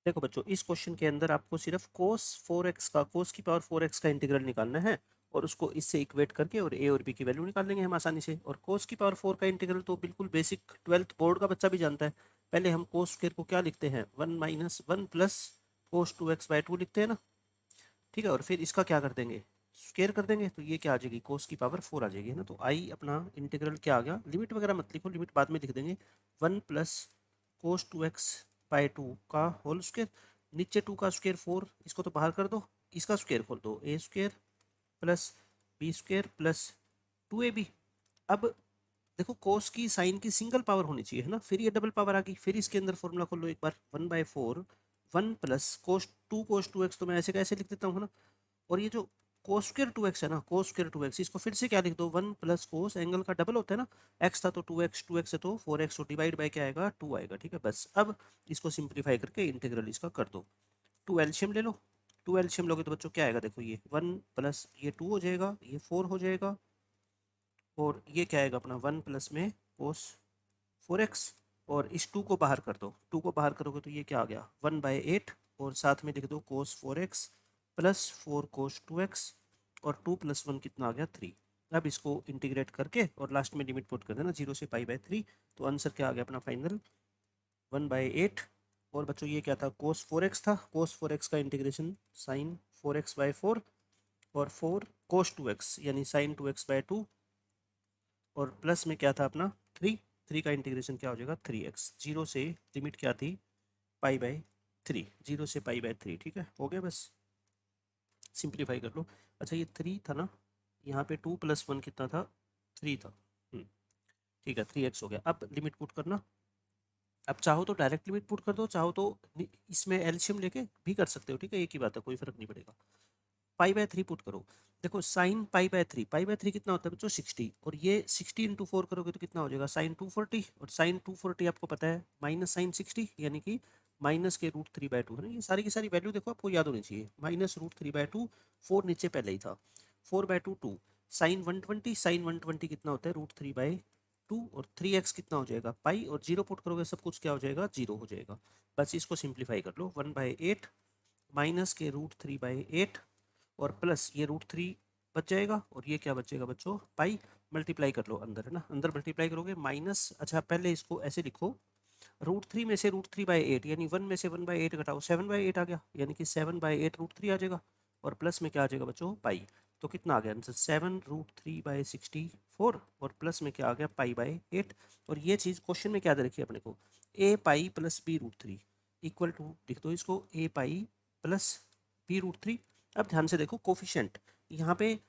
देखो बच्चों, इस क्वेश्चन के अंदर आपको सिर्फ cos 4x का cos की पावर 4x का इंटीग्रल निकालना है और उसको इससे इक्वेट करके और a और b की वैल्यू निकाल लेंगे हम आसानी से। और cos की पावर 4 का इंटीग्रल तो बिल्कुल बेसिक 12th बोर्ड का बच्चा भी जानता है। पहले हम cos स्क्वायर को क्या लिखते हैं, 1 माइनस 1 प्लस cos 2x/2 लिखते हैं ना। ठीक है, और फिर इसका क्या कर देंगे, स्क्वायर कर देंगे, तो ये क्या आ जाएगी, cos की पावर 4 आ जाएगी, है ना। तो आई अपना इंटीग्रल क्या आ गया, लिमिट वगैरह मत लिखो, लिमिट बाद में लिख देंगे, 1 प्लस cos 2x/2 का होल स्क्वायर, नीचे 2 का स्क्वायर 4, इसको तो बाहर कर दो, इसका स्क्वायर खोल दो, a square plus B square plus 2ab। अब देखो cos की साइन की सिंगल पावर होनी चाहिए, है ना, फिर ये डबल पावर आ गई, फिर इसके अंदर फॉर्मूला खोल लो एक बार, 1/4 1 प्लस cos 2x तो मैं ऐसे कैसे लिख देता हूँ, है ना। और ये जो cos स्क्वायर 2x है ना, cos स्क्वायर 2x, इसको फिर से क्या लिख दो, 1 प्लस cos, एंगल का डबल होता है ना, x था तो 2x, 2x है तो 4x, तो डिवाइड बाय क्या आएगा, 2 आएगा। ठीक है, बस अब इसको सिंप्लीफाई करके इंटीग्रल इसका कर दो। 2 एलशियम ले लो, 2 एलशियम लोगे तो बच्चों क्या आएगा, देखो ये 1 प्लस ये 2 हो जाएगा, ये 4 हो जाएगा, और ये क्या आएगा अपना 1 प्लस में cos 4x, और इस 2 को बाहर कर दो, 2 को बाहर करोगे तो ये क्या आ गया 1/8, और साथ में लिख दो cos 4x plus 4 cos 2x, और 2 प्लस 1 कितना आ गया 3। अब इसको इंटीग्रेट करके और लास्ट में लिमिट पुट कर देना 0 से π/3, तो आंसर क्या आ गया अपना फाइनल 1/8। और बच्चों ये क्या था, cos 4x था, cos 4x का इंटीग्रेशन sin 4x/4, और 4 cos 2x यानी sin 2x/2, और प्लस में क्या था अपना 3, 3 का इंटीग्रेशन क्या हो जाएगा 3x, 0 से लिमिट क्या थी π/3, 0 से π/3। ठीक है, हो गया, बस सिंप्लीफाई कर लो। अच्छा ये 3 था ना, यहाँ पे 2 प्लस 1 कितना था, 3 था। ठीक है, 3x हो गया। अब लिमिट पुट करना, अब चाहो तो डायरेक्ट लिमिट पुट कर दो, चाहो तो इसमें एलशियम लेके भी कर सकते हो। ठीक है, एक ही बात है, कोई फर्क नहीं पड़ेगा। π/3 पुट करो, देखो साइन π/3 कितना होता है बच्चों 60, और ये 60 इंटू 4 करोगे तो कितना हो जाएगा साइन 240, और साइन 240 आपको पता है माइनस साइन 60 यानी कि माइनस के √3/2, है ना। ये सारी की सारी वैल्यू देखो आपको याद होनी चाहिए, माइनस √3/2, 4 नीचे पहले ही था, 4/2 2, साइन 120, साइन 120 कितना होता है √3/2, और 3x कितना हो जाएगा पाई, और जीरो पुट करोगे सब कुछ क्या हो जाएगा, जीरो हो जाएगा। बस इसको सिंप्लीफाई कर लो, 1/8 माइनस के √3/8, और प्लस ये √3 बच जाएगा, और ये क्या बचेगा बच्चों पाई, मल्टीप्लाई कर लो अंदर, है ना, अंदर मल्टीप्लाई करोगे माइनस, अच्छा पहले इसको ऐसे लिखो, √3 में से √3/8 यानी 1 में से 1/8 घटाओ, 7/8 आ गया, यानी कि 7/8 √3 आ जाएगा, और प्लस में क्या आ जाएगा बच्चों पाई, तो कितना आ गया आंसर 7√3/64, और प्लस में क्या आ गया π/8। और ये चीज़ क्वेश्चन में क्या दे रखी है अपने को, a pi plus b √3 equal to, लिख दो इसको a पाई प्लस b √3। अब ध्यान से देखो कोफिशिएंट, यहाँ पे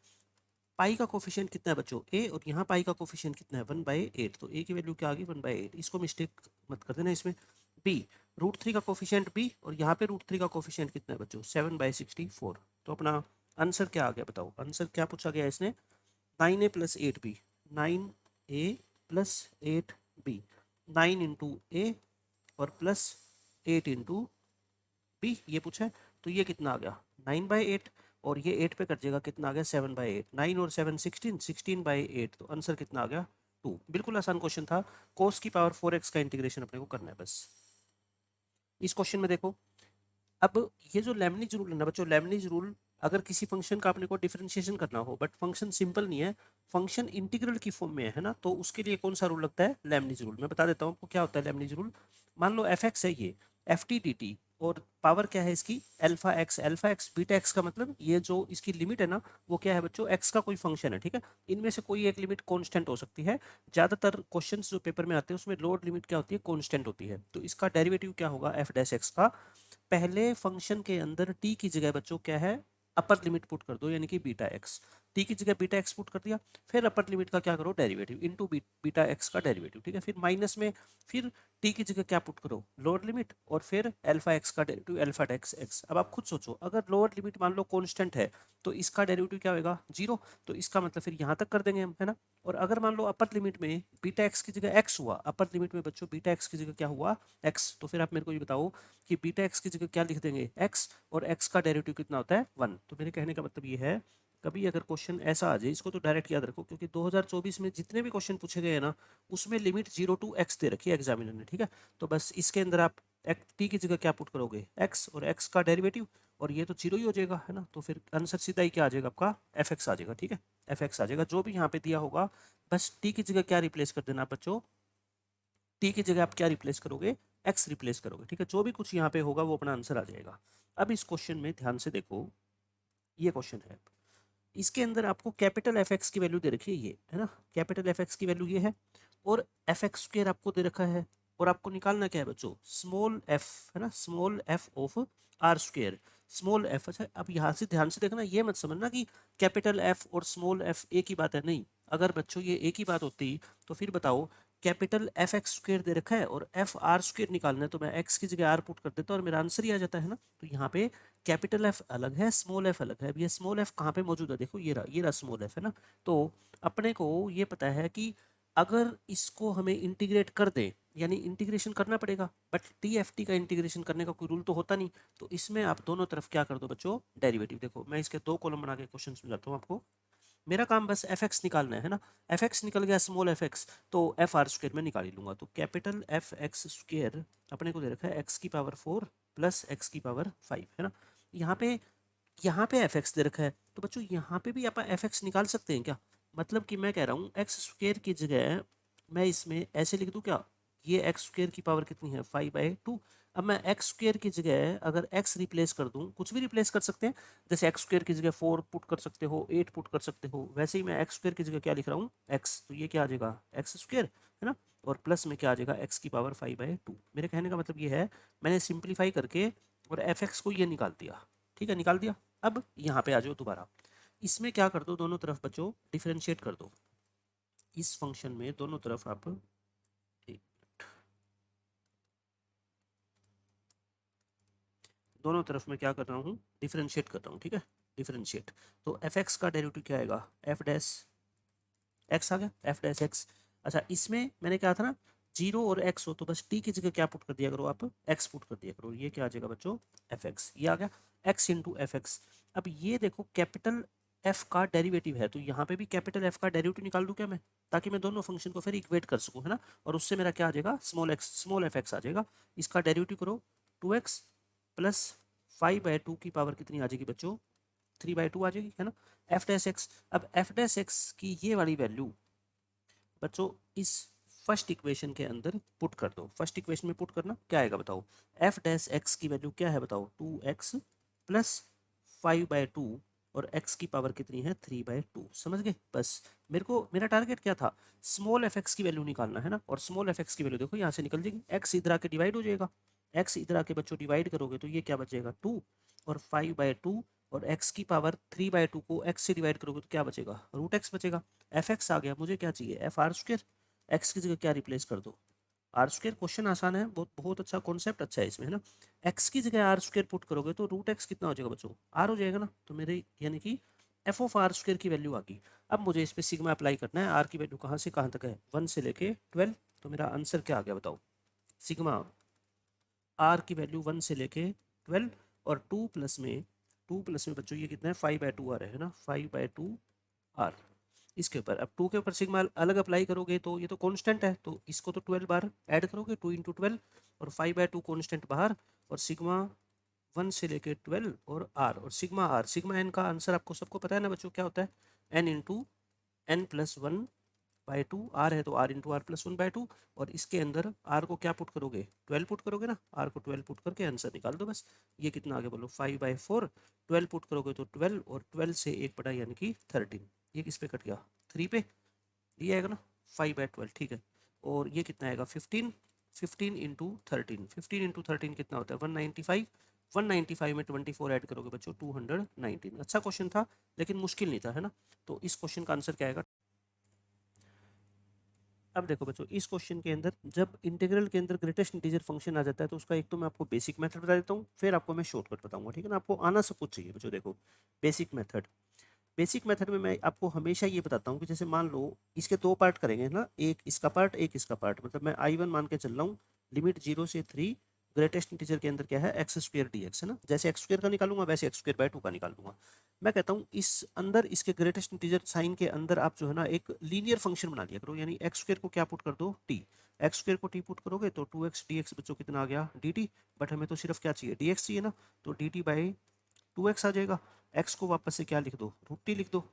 पाई का कोफिशिएंट कितना है बच्चों a, और यहाँ पाई का कोफिशिएंट कितना है 1/8, तो a की वैल्यू क्या आ गई 1/8, इसको मिस्टेक मत कर देना इसमें। b √3 का कोफिशिएंट b, और यहाँ पे √3 का कोफिशिएंट कितना है बच्चों 7/64, तो अपना आंसर क्या आ गया बताओ, आंसर क्या पूछा गया इसने, 9a plus 8b, 9a plus 8b, 9 into ए और प्लस 8 इंटू बी, ये पूछा है, तो ये कितना आ गया 9/8, और ये 8 पे कट जाएगा, कितना आ गया 7/8, 9 और 7 16, 16/8, तो आंसर कितना आ गया 2। बिल्कुल आसान क्वेश्चन था, cos की पावर 4x का इंटीग्रेशन अपने को करना है बस। इस क्वेश्चन में देखो, अब ये जो लेबनिज रूल है ना बच्चों, लेबनिज रूल अगर किसी फंक्शन का अपने को डिफरेंशिएशन करना हो, बट फंक्शन सिंपल नहीं है, फंक्शन इंटीग्रल की फॉर्म में है ना, तो उसके लिए कौन सा रूल लगता है, लेबनिज रूल। मैं बता देता हूँ आपको क्या होता है लेबनिज रूल। मान लो fx है ये, ft/dt, और पावर क्या है इसकी अल्फा एक्स बीटा एक्स, का मतलब ये जो इसकी लिमिट है ना, वो क्या है बच्चों x का कोई फंक्शन है। ठीक है, इनमें से कोई एक लिमिट कांस्टेंट हो सकती है, ज्यादातर क्वेश्चंस जो पेपर में आते हैं उसमें लोअर लिमिट क्या होती है, कांस्टेंट होती है, तो इसका डेरिवेटिव क्या होगा f' का, पहले फंक्शन के अंदर t की जगह बच्चों क्या है, अपर लिमिट पुट कर दो, यानी कि बीटा एक्स, टी की जगह बीटा एक्स पुट कर दिया, फिर अपर लिमिट का क्या करो डेरिवेटिव इनटू बीटा एक्स का डेरिवेटिव। ठीक है, फिर माइनस में फिर टी की जगह क्या पुट करो, लोअर लिमिट, और फिर अल्फा एक्स का डेरिवेटिव अल्फा एक्स एक्स। अब आप खुद सोचो, अगर लोअर लिमिट मान लो कांस्टेंट है तो इसका डेरिवेटिव क्या होगा 0, तो इसका मतलब फिर यहाँ तक कर देंगे हम, है ना। और अगर मान लो अपर लिमिट में बीटा एक्स की जगह एक्स हुआ, अपर लिमिट में बच्चों बीटा एक्स की जगह क्या हुआ एक्स, तो फिर आप मेरे को ये बताओ कि बीटा एक्स की जगह क्या लिख देंगे एक्स, और एक्स का डेरिवेटिव कितना होता है 1। तो मेरे कहने का मतलब ये है, कभी अगर क्वेश्चन ऐसा आ जाए, इसको तो डायरेक्ट याद रखो, क्योंकि 2024 में जितने भी क्वेश्चन पूछे गए हैं ना, उसमें लिमिट 0 to x दे रखी है एग्जामिनर ने। ठीक है, तो बस इसके अंदर आप टी की जगह क्या पुट करोगे एक्स, और एक्स का डेरिवेटिव, और ये तो जीरो ही हो जाएगा है ना, तो फिर आंसर सीधा ही क्या आ जाएगा आपका एफ एक्स आ जाएगा। ठीक है, एफ एक्स आ जाएगा, जो भी यहाँ पे दिया होगा बस टी की जगह क्या रिप्लेस कर देना बच्चों, टी की जगह आप क्या रिप्लेस करोगे एक्स रिप्लेस करोगे। ठीक है, जो भी कुछ यहाँ पे होगा वो अपना आंसर आ जाएगा। अब इस क्वेश्चन में ध्यान से देखो, ये क्वेश्चन है, इसके अंदर आपको कैपिटल एफ एक्स की वैल्यू दे रखी है, ये है ना, कैपिटल एफ एक्स की वैल्यू ये है, और एफ एक्स स्क्वायर आपको दे रखा है, और आपको निकालना क्या है बच्चों स्मॉल एफ, है ना, small F of R square, small F. अच्छा, अब यहाँ से ध्यान से देखना, ये मत समझना कि कैपिटल एफ और स्मॉल एफ एक ही बात है, नहीं। अगर बच्चों ये एक ही बात होती तो फिर बताओ, कैपिटल एफ एक्स स्क्वायर दे रखा है और एफ आर स्क्वायर निकालना है, तो मैं एक्स की जगह आर पुट कर देता और मेरा आंसर ही आ जाता है ना। तो यहाँ पे कैपिटल एफ अलग है, स्मॉल एफ अलग है। अब ये स्मॉल एफ कहाँ पे मौजूद है, देखो ये रहा स्मॉल एफ, है ना। तो अपने को ये पता है कि अगर इसको हमें इंटीग्रेट कर दें, यानी इंटीग्रेशन करना पड़ेगा, बट टी एफ टी का इंटीग्रेशन करने का कोई रूल तो होता नहीं, तो इसमें आप दोनों तरफ क्या कर दो बच्चों डेरिवेटिव। देखो मैं इसके दो कॉलम बना के क्वेश्चन समझाता हूँ आपको, मेरा काम बस एफ एक्स निकालना है ना, एफ एक्स निकल गया स्मॉल एफ एक्स, तो एफ आर स्क्वायर में निकाल ही लूंगा। तो कैपिटल एफ एक्स स्क्वायर अपने को दे रखा है एक्स की पावर 4 प्लस एक्स की पावर 5, है ना। यहाँ पे एफ एक्स दे रखा है, तो बच्चों यहाँ पे भी आप एफ एक्स निकाल सकते हैं क्या, मतलब कि मैं कह रहा हूँ एक्स स्क्वायर की जगह मैं इसमें ऐसे लिख दूँ क्या, ये एक्स स्क्वायर की पावर कितनी है 5/2। अब मैं एक्स स्क्वायर की जगह अगर एक्स रिप्लेस कर दूँ, कुछ भी रिप्लेस कर सकते हैं, जैसे एक्स स्क्वायर की जगह 4 पुट कर सकते हो, 8 पुट कर सकते हो, वैसे ही मैं एक्स स्क्वायर की जगह क्या लिख रहा हूँ एक्स, तो ये क्या आ जाएगा एक्स स्क्वायर, है ना, और प्लस में क्या आ जाएगा एक्स की पावर 5/2। मेरे कहने का मतलब ये है, मैंने सिंप्लीफाई करके और एफ एक्स को ये निकाल दिया। ठीक है, निकाल दिया। अब यहाँ पे आ जाओ दोबारा, इसमें क्या कर दो, दोनों तरफ बच्चों डिफरेंशिएट कर दो, इस फंक्शन में दोनों तरफ आप दोनों तरफ मैं क्या कर रहा हूँ डिफरेंशिएट कर रहा हूँ। ठीक है, डिफरेंशिएट, तो एफ एक्स का डेरिवेटिव क्या आएगा एफ डैश एक्स आ गया, एफ डैश एक्स। अच्छा, इसमें मैंने कहा था ना जीरो और एक्स हो तो बस टी की जगह क्या पुट कर दिया करो आप एक्स पुट कर दिया करो, ये क्या आ जाएगा बच्चों एफ एक्स, ये आ गया एक्स इंटू एफ एक्स। अब ये देखो कैपिटल एफ का डेरिवेटिव है, तो यहाँ पे भी कैपिटल एफ का डेरिवेटिव निकाल दूँ क्या मैं, ताकि मैं दोनों फंक्शन को फिर इक्वेट कर सकूँ, है ना, और उससे मेरा क्या आ जाएगा स्मॉल एफ एक्स आ जाएगा। इसका डेरिवेटिव करो 2x प्लस 5/2 की पावर कितनी आ जाएगी बच्चों 3/2 आ जाएगी, है ना, एफ डैश एक्स। अब एफ डैश एक्स की ये वाली वैल्यू बच्चों इस फर्स्ट इक्वेशन के अंदर पुट कर दो, फर्स्ट इक्वेशन में पुट करना क्या आएगा बताओ, एफ डैश एक्स की वैल्यू क्या है बताओ 2x प्लस 5/2, और x की पावर कितनी है 3/2, समझ गए। बस मेरे को मेरा टारगेट क्या था स्मॉल एफ एक्स की वैल्यू निकालना, है ना, और स्मॉल एफ एक्स की वैल्यू देखो यहाँ से निकल जाएगी, x इधर आके डिवाइड हो जाएगा, x इधर आके बच्चों डिवाइड करोगे तो ये क्या बचेगा 2 और 5/2, और x की पावर 3/2 को x से डिवाइड करोगे तो क्या बचेगा रूट एक्स बचेगा। एफ एक्स आ गया, मुझे क्या चाहिए एफ आर स्क्वायर, एक्स की जगह क्या रिप्लेस कर दो आर स्क्वायर। क्वेश्चन आसान है, बहुत बहुत अच्छा कॉन्सेप्ट अच्छा है इसमें, है ना। एक्स की जगह आर स्क्वायर पुट करोगे तो रूट एक्स कितना हो जाएगा बच्चों आर हो जाएगा ना, तो मेरे यानी कि एफ ऑफ आर स्क्वायर की वैल्यू आ गई। अब मुझे इस पर सिग्मा अप्लाई करना है, आर की वैल्यू कहाँ से कहाँ तक है 1 से लेके 12, तो मेरा आंसर क्या आ गया बताओ सिग्मा आर की वैल्यू 1 से लेके 12, और 2 प्लस में बच्चों ये कितना है 5/2 आ रहा है ना, 5/2 आर। इसके ऊपर अब 2 के ऊपर सिग्मा अलग अप्लाई करोगे तो ये तो कांस्टेंट है, तो इसको तो 12 बार ऐड करोगे 2 इंटू 12, और 5/2 कांस्टेंट बाहर, और सिग्मा 1 से लेके 12 और आर, और सिग्मा एन का आंसर आपको सबको पता है ना बच्चों क्या होता है N into N plus 1/2, R है तो आर इंटू आर प्लस 1/2, और इसके अंदर आर को क्या पुट करोगे 12 पुट करोगे ना, आर को 12 पुट करके आंसर निकाल दो बस। ये कितना आगे बोलो 5/4, 12 पुट करोगे तो 12, और 12 से 1 बटा यानी कि 13, ये किस पे कट गया 3 पे, ये आएगा ना 5/12, ठीक है। और ये कितना आएगा 15, 15 इंटू 13, 15 इंटू 13 कितना होता है 195, 195 में 24 ऐड करोगे बच्चों 219। अच्छा क्वेश्चन था लेकिन मुश्किल नहीं था, है ना। तो इस क्वेश्चन का आंसर क्या आएगा। अब देखो बच्चों इस क्वेश्चन के अंदर जब इंटीग्रल के अंदर ग्रेटेस्ट इंटीजर फंक्शन आ जाता है तो उसका एक तो मैं आपको बेसिक मेथड बता देता हूँ, फिर आपको मैं शॉर्टकट बताऊंगा, ठीक है ना, आपको आना सब कुछ चाहिए बच्चों। देखो बेसिक मेथड में मैं आपको हमेशा ये बताता हूँ कि जैसे मान लो इसके दो पार्ट करेंगे ना, एक इसका पार्ट एक इसका पार्ट, मतलब मैं I1 मान के चल रहा हूँ लिमिट 0 से 3 ग्रेटेस्ट इंटीजर के अंदर क्या है, एक्स स्क्वायर डी एक्स है ना, जैसे एक्स स्क्वायर का निकालूंगा वैसे एक्स स्क्वायर बाय 2 का निकाल दूंगा। मैं कहता हूँ इस अंदर इसके ग्रेटेस्ट इंटीजर साइन के अंदर आप जो है ना एक लीनियर फंक्शन बना लिया करो, यानी एक्स स्क्वायर को क्या पुट कर दो, टी। एक्स स्क्वायर को टी पुट करोगे तो 2x dx बच्चों कितना आ गया, dt। बट हमें तो सिर्फ क्या चाहिए, dx चाहिए ना, तो dt बाई 2x आ जाएगा। x को वापस से क्या लिख दो, रूट टी लिख दो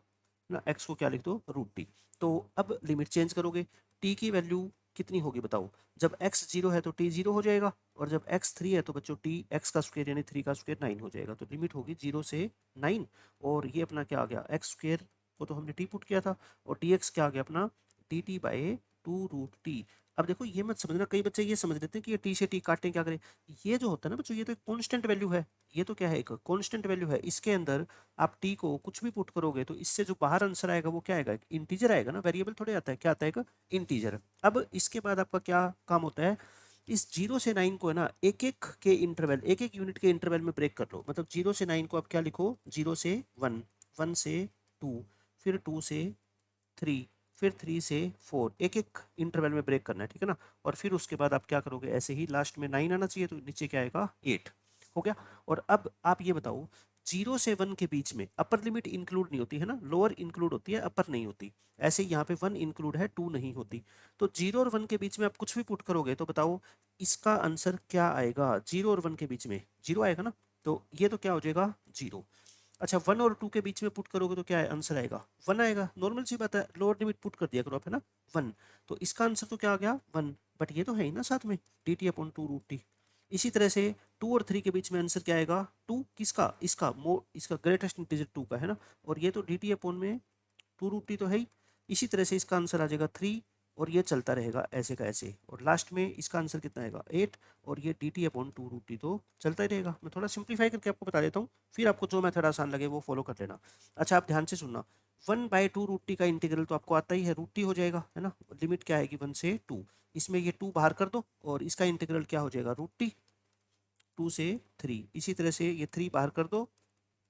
ना, x को क्या लिख दो, रूट टी। तो अब लिमिट चेंज करोगे, t की वैल्यू कितनी होगी बताओ, जब x 0 है तो t 0 हो जाएगा, और जब x 3 है तो बच्चों t x का स्क्वायर यानी 3 का स्क्वायर 9 हो जाएगा। तो लिमिट होगी 0 से 9, और ये अपना क्या आ गया, x स्क्वायर को तो हमने t पुट किया था, और dx क्या आ गया अपना, dt बाई 2 रूट टी। अब देखो ये मत समझना, कई बच्चे ये समझ लेते हैं कि ये टी से टी काटें क्या करें, ये जो होता है ना बच्चों, ये तो एक कांस्टेंट वैल्यू है, ये तो क्या है, एक कांस्टेंट वैल्यू है, इसके अंदर आप टी को कुछ भी पुट करोगे तो इससे जो बाहर आंसर आएगा वो क्या आएगा, इंटीजर आएगा ना, वेरिएबल थोड़े आता है, क्या आता है, एक इंटीजर। अब इसके बाद आपका क्या काम होता है, इस 0 से 9 को है ना एक एक के इंटरवल, एक एक यूनिट के इंटरवल में ब्रेक कर लो, मतलब 0 से 9 को आप क्या लिखो, 0 से 1, 1 से 2, फिर 2 से 3, फिर 3 से 4, एक एक इंटरवल में ब्रेक करना है, ठीक है ना। और फिर उसके बाद आप क्या करोगे, ऐसे ही लास्ट में 9 आना चाहिए, तो नीचे क्या आएगा, 8 हो गया। और अब आप ये बताओ, 0 से 1 के बीच में अपर लिमिट इंक्लूड नहीं होती है ना, लोअर इंक्लूड होती है, अपर नहीं होती। ऐसे ही यहाँ पे 1 इंक्लूड है, 2 नहीं होती। तो 0 और 1 के बीच में आप कुछ भी पुट करोगे तो बताओ इसका आंसर क्या आएगा, 0 और 1 के बीच में 0 आएगा ना, तो ये तो क्या हो जाएगा, 0। अच्छा 1 और 2 के बीच में पुट करोगे तो क्या है, आंसर आएगा 1 आएगा, नॉर्मल सी बात है, लोअर लिमिट पुट कर दिया करो आप है ना, 1। तो इसका आंसर तो क्या आ गया, 1। बट ये तो है ही ना साथ में, D T upon 2 root T. इसी तरह से 2 और 3 के बीच में आंसर क्या आएगा, 2 किसका, इसका ग्रेटेस्ट इंटीजर 2 का है ना, और ये तो डी टी अपॉन में 2 रूट टी तो है ही। इसी तरह से इसका आंसर आ जाएगा 3, और ये चलता रहेगा ऐसे का ऐसे, और लास्ट में इसका आंसर कितना आएगा, 8, और ये D T upon 2 root T तो चलता ही रहेगा। मैं थोड़ा सिंप्लीफाई करके आपको बता देता हूँ, फिर आपको जो मेथड आसान लगे वो फॉलो कर लेना। अच्छा आप ध्यान से सुनना, 1/2 रूट टी का इंटीग्रल तो आपको आता ही है, रूट टी हो जाएगा है ना, लिमिट क्या आएगी 1 से 2, इसमें ये 2 बाहर कर दो, और इसका इंटीग्रल क्या हो जाएगा, रूट टी 2 से 3। इसी तरह से ये 3 बाहर कर दो,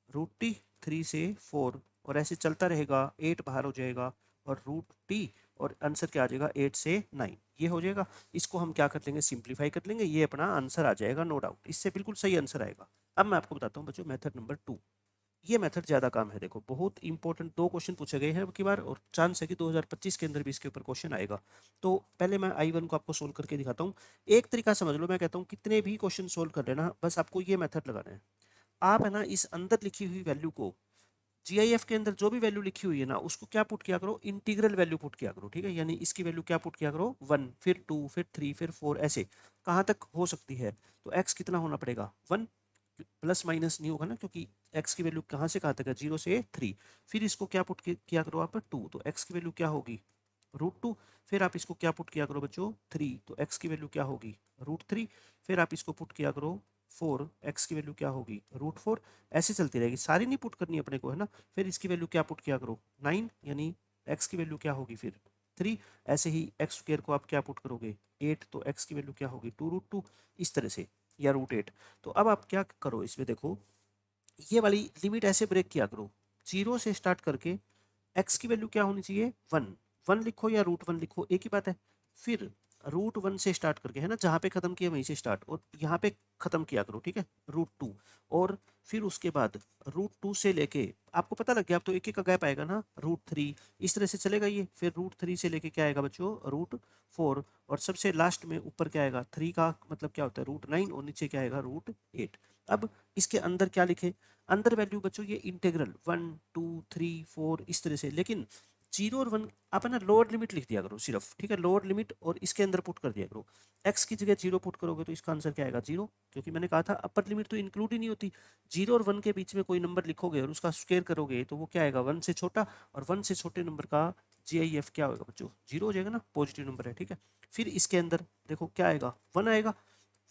रूट टी 3 से 4, और ऐसे चलता रहेगा, 8 बाहर हो जाएगा, और रूट टी, और आंसर क्या आ जाएगा, 8 से 9 ये हो जाएगा। इसको हम क्या कर लेंगे, सिंप्लीफाई कर लेंगे, ये अपना आंसर आ जाएगा, नो डाउट, इससे बिल्कुल सही आंसर आएगा। अब मैं आपको बताता हूँ बच्चों मेथड नंबर 2, ये मेथड ज़्यादा काम है, देखो बहुत इंपॉर्टेंट 2 क्वेश्चन पूछे गए हैं अब की बार, और चांस है कि 2025 के अंदर भी इसके ऊपर क्वेश्चन आएगा। तो पहले मैं I1 को आपको सोल्व करके दिखाता हूँ। एक तरीका समझ लो, मैं कहता हूँ कितने भी क्वेश्चन सोल्व कर लेना, बस आपको ये मेथड लगाना है। आप है ना इस अंदर लिखी हुई वैल्यू को, जीआईएफ के अंदर जो भी वैल्यू लिखी हुई है ना उसको क्या पुट किया करो, इंटीग्रल वैल्यू पुट किया करो, ठीक है। यानी इसकी वैल्यू क्या पुट किया करो, 1, फिर 2, फिर 3, फिर 4, ऐसे कहाँ तक हो सकती है। तो x कितना होना पड़ेगा, 1, प्लस माइनस नहीं होगा ना, क्योंकि x की वैल्यू कहाँ से कहाँ तक है, 0 से 3। फिर इसको क्या पुट किया करो आप, 2, तो x की वैल्यू क्या होगी, √2। फिर आप इसको क्या पुट किया करो बच्चों, 3, तो x की वैल्यू क्या होगी, √3। फिर आप इसको पुट किया करो 4, x की वैल्यू क्या होगी, √4। ऐसे चलती रहेगी, सारी नहीं पुट करनी अपने को है ना। फिर इसकी वैल्यू क्या पुट किया करो, 9, यानी x की वैल्यू क्या होगी फिर 3। ऐसे ही x स्क्वायर को आप क्या पुट करोगे, 8, तो x की वैल्यू क्या होगी, 2 √2, इस तरह से, या √8। तो अब आप क्या करो, इसमें देखो ये वाली लिमिट ऐसे ब्रेक किया करो, 0 से स्टार्ट करके x की वैल्यू क्या होनी चाहिए, 1, 1 लिखो या √1 लिखो, एक ही बात है। फिर √1 से स्टार्ट करके है ना, जहाँ पे खत्म किया वहीं से स्टार्ट, और यहाँ पे खत्म किया करो, ठीक है, √2। और फिर उसके बाद √2 से लेके, आपको पता लग गया, अब तो एक एक का गैप आएगा ना, √3, इस तरह से चलेगा ये। फिर √3 से लेके क्या आएगा बच्चों, √4, और सबसे लास्ट में ऊपर क्या आएगा, 3 का मतलब क्या होता है, √9, और नीचे क्या आएगा, √8। अब इसके अंदर क्या लिखे, अंदर वैल्यू बच्चों ये इंटीग्रल 1, 2, 3, 4 इस तरह से, लेकिन 0 और 1 आप है ना लोअर लिमिट लिख दिया करो सिर्फ, ठीक है, लोअर लिमिट, और इसके अंदर पुट कर दिया करो। x की जगह 0 पुट करोगे तो इसका आंसर क्या आएगा, 0, क्योंकि मैंने कहा था अपर लिमिट तो इंक्लूड ही नहीं होती। 0 और 1 के बीच में कोई नंबर लिखोगे और उसका स्क्वायर करोगे तो वो क्या आएगा, 1 से छोटा, और 1 से छोटे नंबर का जीआईएफ क्या होगा बच्चों, 0 हो जाएगा ना, पॉजिटिव नंबर है, ठीक है। फिर इसके अंदर देखो क्या आएगा, 1 आएगा,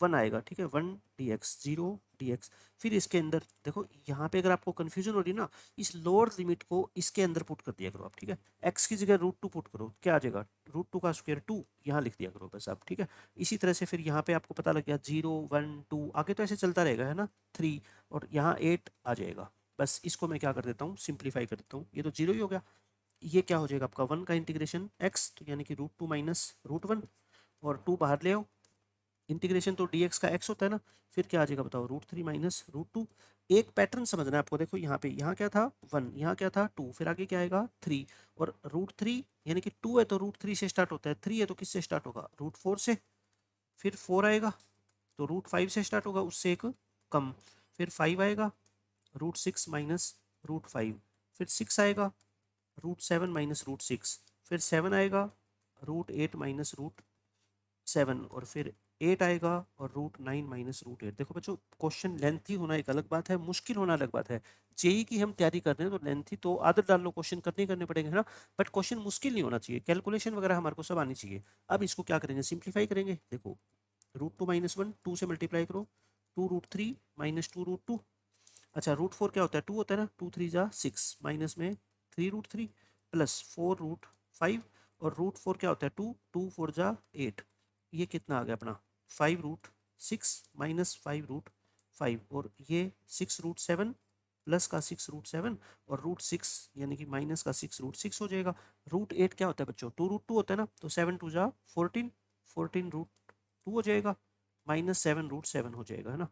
1 आएगा, ठीक है, 1 dx, 0 dx। फिर इसके अंदर देखो, यहाँ पे अगर आपको कंफ्यूजन हो रही ना, इस लोअर लिमिट को इसके अंदर पुट कर दिया करो आप, ठीक है। x की जगह √2 पुट करो, क्या आ जाएगा, √2 का स्क्वायर 2, यहाँ लिख दिया करो बस आप, ठीक है। इसी तरह से फिर यहाँ पे आपको पता लग गया, 0, 1, 2, आगे तो ऐसे चलता रहेगा है ना, 3, और यहाँ 8 आ जाएगा। बस इसको मैं क्या कर देता हूँ, सिंप्लीफाई कर देता हूँ, ये तो 0 ही हो गया। ये क्या हो जाएगा आपका 1 का इंटीग्रेशन x, तो यानी कि √2 माइनस √1, और 2 बाहर ले आओ, इंटीग्रेशन तो dx का x होता है ना, फिर क्या आ जाएगा बताओ, √3 माइनस √2। एक पैटर्न समझना है आपको, देखो यहाँ पे, यहाँ क्या था 1, यहाँ क्या था 2, फिर आगे क्या आएगा 3, और √3 यानी कि 2 है तो √3 से स्टार्ट होता है, 3 है तो किससे स्टार्ट होगा, √4 से, फिर 4 आएगा तो √5 से स्टार्ट होगा, उससे एक कम, फिर 5 आएगा, √6 माइनस √5, फिर 6 आएगा, √7 माइनस √6, फिर 7 आएगा, √8 माइनस √7, और फिर 8 आएगा, और √9 माइनस √8। देखो बच्चों, क्वेश्चन लेंथी होना एक अलग बात है, मुश्किल होना अलग बात है। जेई की हम तैयारी कर रहे हैं तो लेंथी तो आदत डाल लो, क्वेश्चन करने पड़ेंगे, है ना, बट क्वेश्चन मुश्किल नहीं होना चाहिए, कैलकुलेशन वगैरह हमारे को सब आनी चाहिए। अब इसको क्या करेंगे, सिंप्लीफाई करेंगे। देखो √2 माइनस 1, 2 से मल्टीप्लाई करो, 2 √3 माइनस 2 √2। अच्छा √4 क्या होता है, 2 होता है ना, 2 3 जा 6, माइनस में 3 √3 प्लस 4 √5, और √4 क्या होता है 2, 2 4 जा 8, ये कितना आ गया अपना 5 √6 माइनस 5 √5, और ये 6 √7 प्लस का 6 √7, और √6 यानी कि माइनस का 6 √6 हो जाएगा। √8 क्या होता है बच्चों, 2 √2 होता है ना, तो 7 2 जा 14, 14 √2 हो जाएगा, माइनस 7 √7 हो जाएगा, है ना।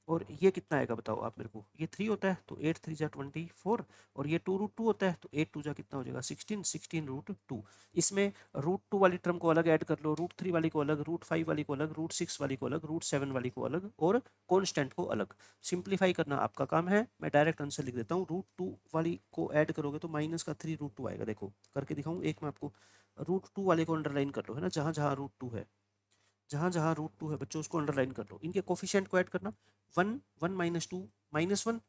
और ये कितना आएगा बताओ आप मेरे को, ये 3 होता है तो 8 3 जा 24, और ये 2 √2 होता है तो 8 2 जा कितना हो जाएगा 16, 16 √2। इसमें √2 वाली टर्म को अलग ऐड कर लो, √3 वाली को अलग, √5 वाली को अलग, √6 वाली को अलग, √7 वाली को अलग, और कॉन्स्टेंट को अलग। सिंप्लीफाई करना आपका काम है, मैं डायरेक्ट आंसर लिख देता हूँ। √2 वाली को ऐड करोगे तो माइनस का 3 √2 आएगा, देखो करके दिखाऊँ एक मैं आपको। √2 वाले को अंडरलाइन कर लो, है ना, जहाँ जहाँ √2 है, जहाँ जहाँ √2 है बच्चों उसको अंडरलाइन कर लो, इनके कोफिशिएंट को ऐड करना, 1 1 माइनस 2 माइनस 1,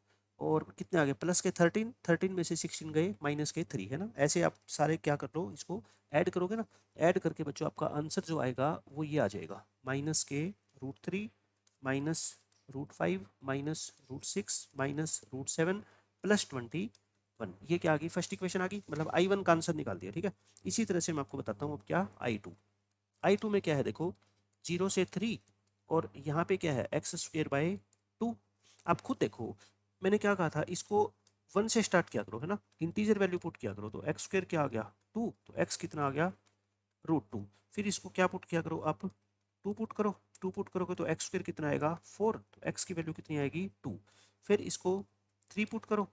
और कितने आ गए प्लस के 13, 13 में से 16 गए माइनस के 3, है ना। ऐसे आप सारे क्या कर लो, इसको ऐड करोगे ना, ऐड करके बच्चों आपका आंसर जो आएगा वो ये आ जाएगा, माइनस के √3 माइनस √5 माइनस √6 माइनस √7 प्लस 21। ये क्या आ गई, फर्स्ट इक्वेशन आ गई, मतलब I1 का आंसर निकाल दिया, ठीक है। इसी तरह से मैं आपको बताता हूँ अब क्या I2 में क्या है, देखो 0 से 3, और यहाँ पे क्या है x² बाई 2। आप खुद देखो, मैंने क्या कहा था, इसको 1 से स्टार्ट किया करो, है ना, इंटीजर वैल्यू पुट किया करो, तो x² क्या आ गया 2, तो x कितना आ गया √2। फिर इसको क्या पुट किया करो आप, 2 पुट करो, 2 पुट करोगे तो x² कितना आएगा 4, तो x की वैल्यू कितनी आएगी 2। फिर इसको 3 पुट करो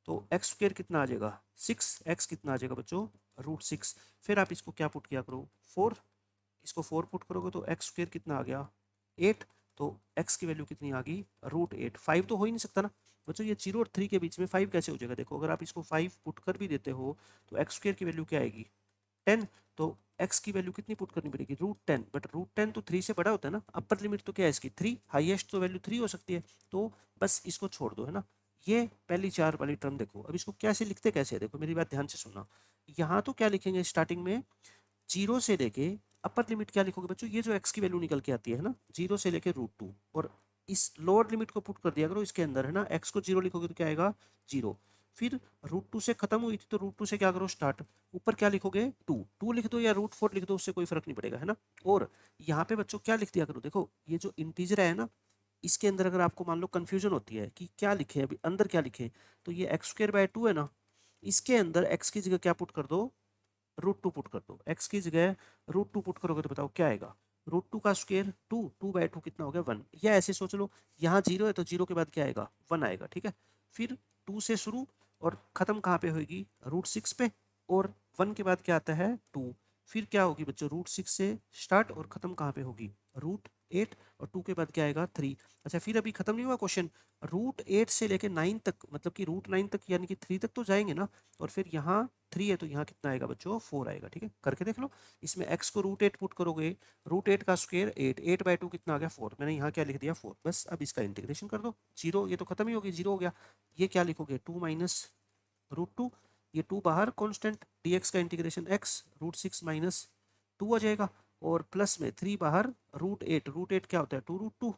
तो x² कितना आ जाएगा 6, x कितना आ जाएगा बच्चों √6। फिर आप इसको क्या पुट किया करो 4, इसको 4 पुट करोगे तो x² कितना आ गया 8, तो x की वैल्यू कितनी आ गई √8। 5 तो हो ही नहीं सकता ना बच्चों, ये 0 और 3 के बीच में 5 कैसे हो जाएगा, देखो अगर आप इसको 5 पुट कर भी देते हो तो x² की वैल्यू क्या आएगी 10, तो x की वैल्यू कितनी पुट करनी पड़ेगी √10, बट √10 तो 3 से बड़ा होता है ना, अपर लिमिट तो क्या है इसकी 3, हाईएस्ट तो वैल्यू 3 हो सकती है, तो बस इसको छोड़ दो, है ना। ये पहली 4 वाली टर्म देखो, अब इसको कैसे लिखते कैसे है, देखो मेरी बात ध्यान से सुनना। यहाँ तो क्या लिखेंगे स्टार्टिंग में, 0 से लेके अपर लिमिट क्या लिखोगे बच्चों, ये जो x की वैल्यू निकल के आती है ना 0 से लेके √2, और इस लोअर लिमिट को पुट कर दिया करो इसके अंदर, है ना, x को 0 लिखोगे तो क्या आएगा 0। फिर √2 से खत्म हुई थी तो √2 से क्या करो स्टार्ट, ऊपर क्या लिखोगे 2, 2 लिख दो या √4 लिख दो, उससे कोई फर्क नहीं पड़ेगा, है ना। और यहाँ पे बच्चों क्या लिख दिया करो, देखो ये जो इंटीजर है ना, इसके अंदर अगर आपको मान लो कंफ्यूजन होती है कि क्या लिखे अभी अंदर क्या लिखे, तो ये x² बाई 2 है ना, इसके अंदर x की जगह क्या पुट कर दो √2 पुट कर दो, x की जगह √2 पुट करोगे तो बताओ क्या आएगा, √2 का स्क्वायर 2, 2/2 कितना हो गया 1, या ऐसे सोच लो यहाँ 0 है तो 0 के बाद क्या आएगा 1 आएगा, ठीक है। फिर 2 से शुरू और खत्म कहाँ पे होगी √6 पे, और 1 के बाद क्या आता है 2, फिर क्या होगी बच्चों √6 से स्टार्ट और खत्म कहाँ पे होगी √8, और 2 के बाद क्या आएगा 3। अच्छा फिर अभी खत्म नहीं हुआ क्वेश्चन, √8 से लेके 9 तक, मतलब कि √9 तक यानी कि 3 तक तो जाएंगे ना, और फिर यहाँ 3 है तो यहाँ कितना आएगा बच्चों 4 आएगा, ठीक है, करके देख लो। इसमें x को √8 पुट करोगे, √8 का स्क्वायर 8, 8/2 कितना आ गया 4, मैंने यहाँ क्या लिख दिया 4, बस अब इसका इंटीग्रेशन कर दो, 0 ये तो खत्म ही होगी 0 हो गया, ये क्या लिखोगे 2 माइनस √2, ये 2 बाहर कांस्टेंट, dx का इंटीग्रेशन x √6 माइनस 2 आ जाएगा, और प्लस में 3 बाहर √8, √8 क्या होता है 2 √2,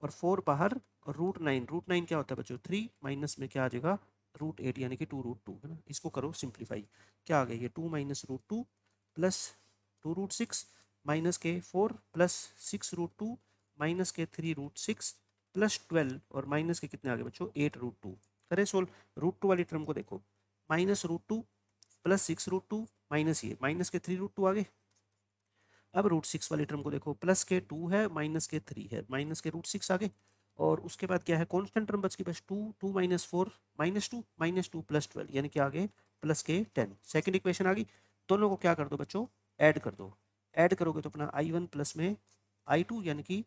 और 4 बाहर, और √9, √9 क्या होता है बच्चों 3, माइनस में क्या आ जाएगा √8 यानी कि 2 √2, है ना। इसको करो सिंप्लीफाई, क्या आ गया ये 2 माइनस √2 प्लस 2 √6 माइनस के 4 प्लस 6 √2 माइनस के 3 √6 प्लस 12, और माइनस के कितने आ गए बच्चों 8 √2। करें सोल्व, √2 वाली टर्म को देखो, माइनस √2 प्लस 6 √2 माइनस ये माइनस के 3 √2 आ गए, अब रूट 6 वाली टर्म को देखो, प्लस के 2 है, माइनस के 3 है, माइनस के रूट 6 आगे, और उसके बाद क्या है, कांस्टेंट टर्म बच गई बस 2, 2 माइनस 4 माइनस टू प्लस 12, यानी कि आगे प्लस के 10। सेकंड इक्वेशन आ गई। दोनों को क्या कर दो बच्चों, ऐड कर दो। ऐड करोगे तो अपना i1 प्लस में i2 यानी कि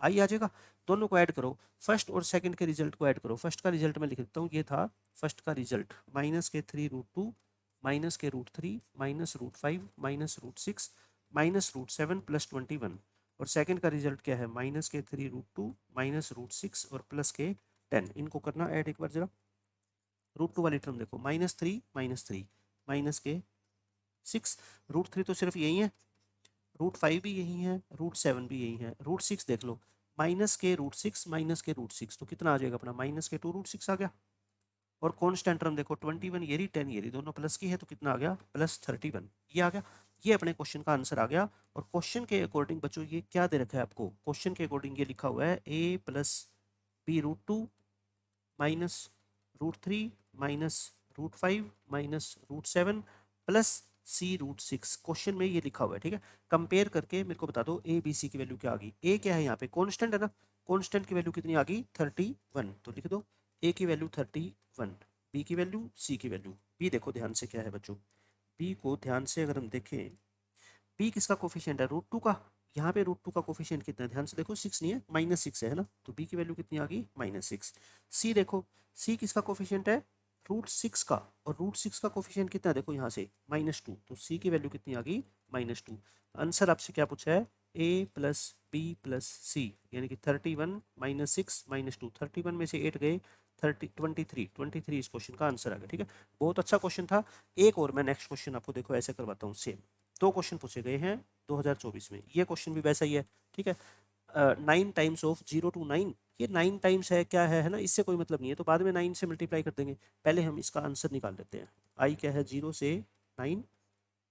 i आ जाएगा। दोनों को ऐड करो, फर्स्ट और सेकंड के रिजल्ट को ऐड करो। फर्स्ट का रिजल्ट मैं लिख देता हूँ, ये था फर्स्ट का रिजल्ट, माइनस के 3 रूट 2 माइनस के root 3 minus root 5 minus root 6 minus root 7 plus 21। और सेकंड का रिजल्ट क्या है, माइनस के 3 रूट 2 माइनस रूट 6 और प्लस के 10। इनको करना ऐड एक बार जरा। रूट 2 वाली टर्म देखो, माइनस 3 माइनस के 6, रूट 3 तो सिर्फ यही है, रूट 5 भी यही है, रूट 7 भी यही है, रूट 6 देख लो, माइनस के रूट 6 माइनस के रूट 6, तो कितना आ जाएगा अपना, माइनस के 2 रूट 6 आ गया। और कांस्टेंट टर्म देखो, 21 ये रही, 10 ये रही, दोनों प्लस की है, तो कितना आ गया, प्लस 31, ये आ गया। ये अपने क्वेश्चन का आंसर आ गया। और क्वेश्चन के अकॉर्डिंग बच्चों ये क्या दे रखा है आपको, क्वेश्चन के अकॉर्डिंग ये लिखा हुआ है a plus B root 2 minus root 3 minus root 5 minus root 7 plus C root 6। Question में ये लिखा हुआ है, ठीक है। कंपेयर करके मेरे को बता दो ए बी सी की वैल्यू क्या आ गई। ए क्या है यहाँ पे, कांस्टेंट है ना, कांस्टेंट की वैल्यू कितनी आ गई, 31, तो लिख दो ए की वैल्यू 31, बी की वैल्यू, सी की वैल्यू। बी देखो ध्यान से क्या है बच्चों, बी को ध्यान से अगर हम देखें, बी किसका कोफिशिएंट है, रूट 2 का। यहाँ पे रूट 2 का कोफिशिएंट कितना है, ध्यान से देखो, 6 नहीं है, -6 है ना, तो बी की वैल्यू कितनी आ गई, -6। सी देखो, सी किसका कोफिशिएंट है, रूट 6 का, और रूट 6 का कोफिशिएंट कितना है, देखो यहाँ से -2, तो सी की वैल्यू कितनी आ गई, -2। आंसर आपसे क्या पूछा है, ए प्लस बी प्लस सी, यानी कि 31 -6 -2, 31 में से 8 गए, 23 इस क्वेश्चन का आंसर आ गया, ठीक है। बहुत अच्छा क्वेश्चन था। एक और मैं नेक्स्ट क्वेश्चन आपको देखो ऐसे करवाता हूँ, सेम 2 क्वेश्चन पूछे गए हैं 2024 में, ये क्वेश्चन भी वैसा ही है, ठीक है। 9 टाइम्स ऑफ 0 to 9, ये 9 टाइम्स है, क्या है ना, इससे कोई मतलब नहीं है, तो बाद में 9 से मल्टीप्लाई कर देंगे। पहले हम इसका आंसर निकाल लेते हैं। आई क्या है, 0 से 9,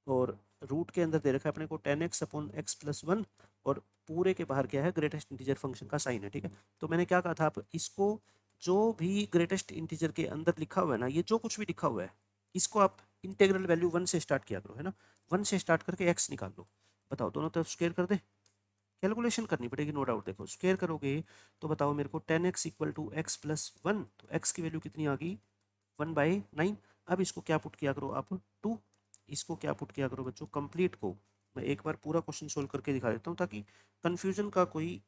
और रूट के अंदर दे रखा है अपने को 10x अपॉन x प्लस 1, और पूरे के बाहर क्या है, ग्रेटेस्ट इंटीजर फंक्शन का साइन है, ठीक है। तो मैंने क्या कहा था, आप इसको जो भी ग्रेटेस्ट इंटीजर के अंदर लिखा हुआ है ना, ये जो कुछ भी लिखा हुआ है, इसको आप इंटीग्रल वैल्यू 1 से स्टार्ट किया करो, है ना। 1 से स्टार्ट करके x निकाल लो। बताओ, दोनों तरफ स्क्वायर कर दे, कैलकुलेशन करनी पड़ेगी नो डाउट। देखो स्क्वायर करोगे तो बताओ मेरे को 10x equal to x plus 1, तो x की वैल्यू कितनी आ गई, 1/9। अब इसको क्या पुट किया करो आप, 2। इसको क्या पुट किया करो बच्चों, कंप्लीट को मैं एक बार पूरा क्वेश्चन सोल्व करके दिखा देता हूँ, ताकि कंफ्यूजन का कोई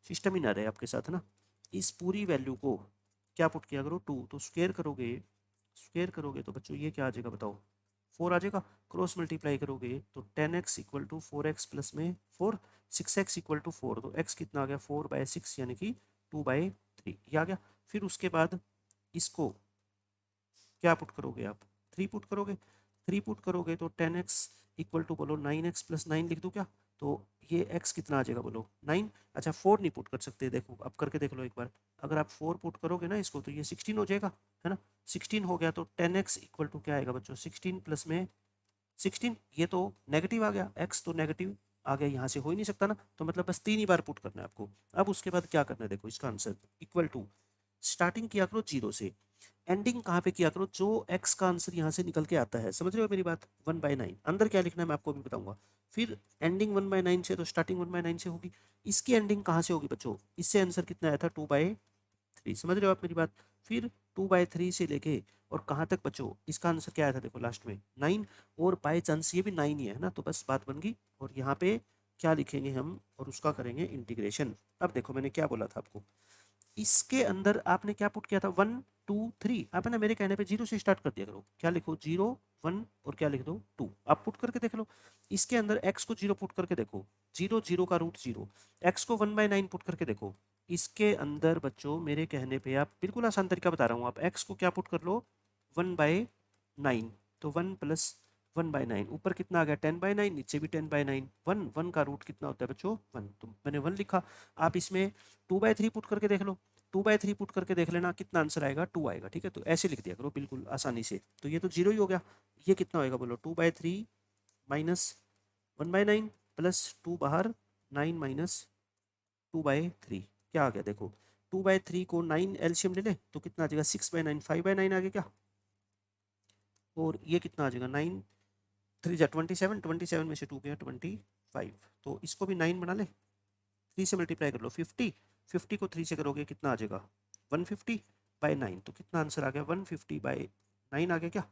सिस्टम ही ना रहे आपके साथ, है ना। इस पूरी वैल्यू को क्या पुट किया करो, 2, तो स्क्वायर करोगे तो बच्चों ये क्या आ जाएगा बताओ, 4 आ जाएगा। क्रॉस मल्टीप्लाई करोगे तो 10x equal to 4x plus में 4, 6x इक्वल टू 4, तो x कितना आ गया, 4/6, यानी कि 2/3, ये आ गया। फिर उसके बाद इसको क्या पुट करोगे आप, 3 पुट करोगे। 3 पुट करोगे तो 10x इक्वल टू बोलो 9x प्लस 9 लिख दूँ क्या, तो ये x कितना आ जाएगा बोलो, 9। अच्छा 4 नहीं पुट कर सकते, देखो अब करके देख लो एक बार। अगर आप 4 पुट करोगे ना इसको, तो ये 16 हो जाएगा, है ना। 16 हो गया तो 10x इक्वल टू क्या आएगा बच्चों, 16 प्लस में 16, ये तो नेगेटिव आ गया, x तो नेगेटिव आ गया, यहाँ से हो ही नहीं सकता ना, तो मतलब बस 3 ही बार पुट करना है आपको। अब उसके बाद क्या करना है, देखो इसका आंसर इक्वल टू, स्टार्टिंग किया करो 0 से, एंडिंग कहाँ पे किया करो, जो x का आंसर यहाँ से निकल के आता है, समझ रहे हो मेरी बात, 1/9। अंदर क्या लिखना है मैं आपको अभी बताऊंगा। फिर एंडिंग 1/9 से, तो स्टार्टिंग 1/9 से होगी। इसकी एंडिंग कहाँ से होगी बच्चों, इससे आंसर कितना आया था, 2/3, समझ रहे हो आप मेरी बात। फिर 2/3 से लेके और कहाँ तक बच्चों, इसका आंसर क्या आया था देखो लास्ट में 9, और बाई चांस ये भी 9 ही है ना, तो बस बात बन गई। और यहाँ पे क्या लिखेंगे हम, और उसका करेंगे इंटीग्रेशन। अब देखो मैंने क्या बोला था आपको, इसके अंदर आपने क्या पुट किया था, 1 2 3, आप है ना मेरे कहने पे 0 से स्टार्ट कर दिया करो। क्या लिखो, 0 1, और क्या लिख दो 2, आप पुट करके देख लो। इसके अंदर x को 0 पुट करके देखो, 0 0 का रूट 0, x को 1/9 पुट करके देखो। इसके अंदर बच्चों मेरे कहने पे, आप बिल्कुल आसान तरीका बता रहा हूँ, आप x को क्या पुट कर लो, 1/9, तो 1 प्लस 1/9, ऊपर कितना आ गया 10/9, नीचे भी 10/9, 1 1 का रूट कितना होता है बच्चों 1, तो मैंने 1 लिखा। आप इसमें 2/3 पुट करके देख लो, 2/3 पुट करके देख लेना कितना आंसर आएगा, 2 आएगा, ठीक है। तो ऐसे लिख दिया करो बिल्कुल आसानी से, तो ये तो 0 ही हो गया। ये कितना होएगा बोलो, 2/3 माइनस 1/9 प्लस 2 बाहर, 9 माइनस 2/3, क्या आ गया देखो, 2/3 को 9 एलसीएम ले ले तो कितना आ जाएगा, 6/9, 5/9 आ गया क्या, और ये कितना आ जाएगा, 9 3 जा 27, 27 में से 2 गया 25, 5, तो इसको भी 9 बना ले, 3 से मल्टीप्लाई कर लो 50, 50 को 3 से करोगे कितना आ जाएगा 150/9, तो कितना आंसर आ गया 150/9 आ गया क्या,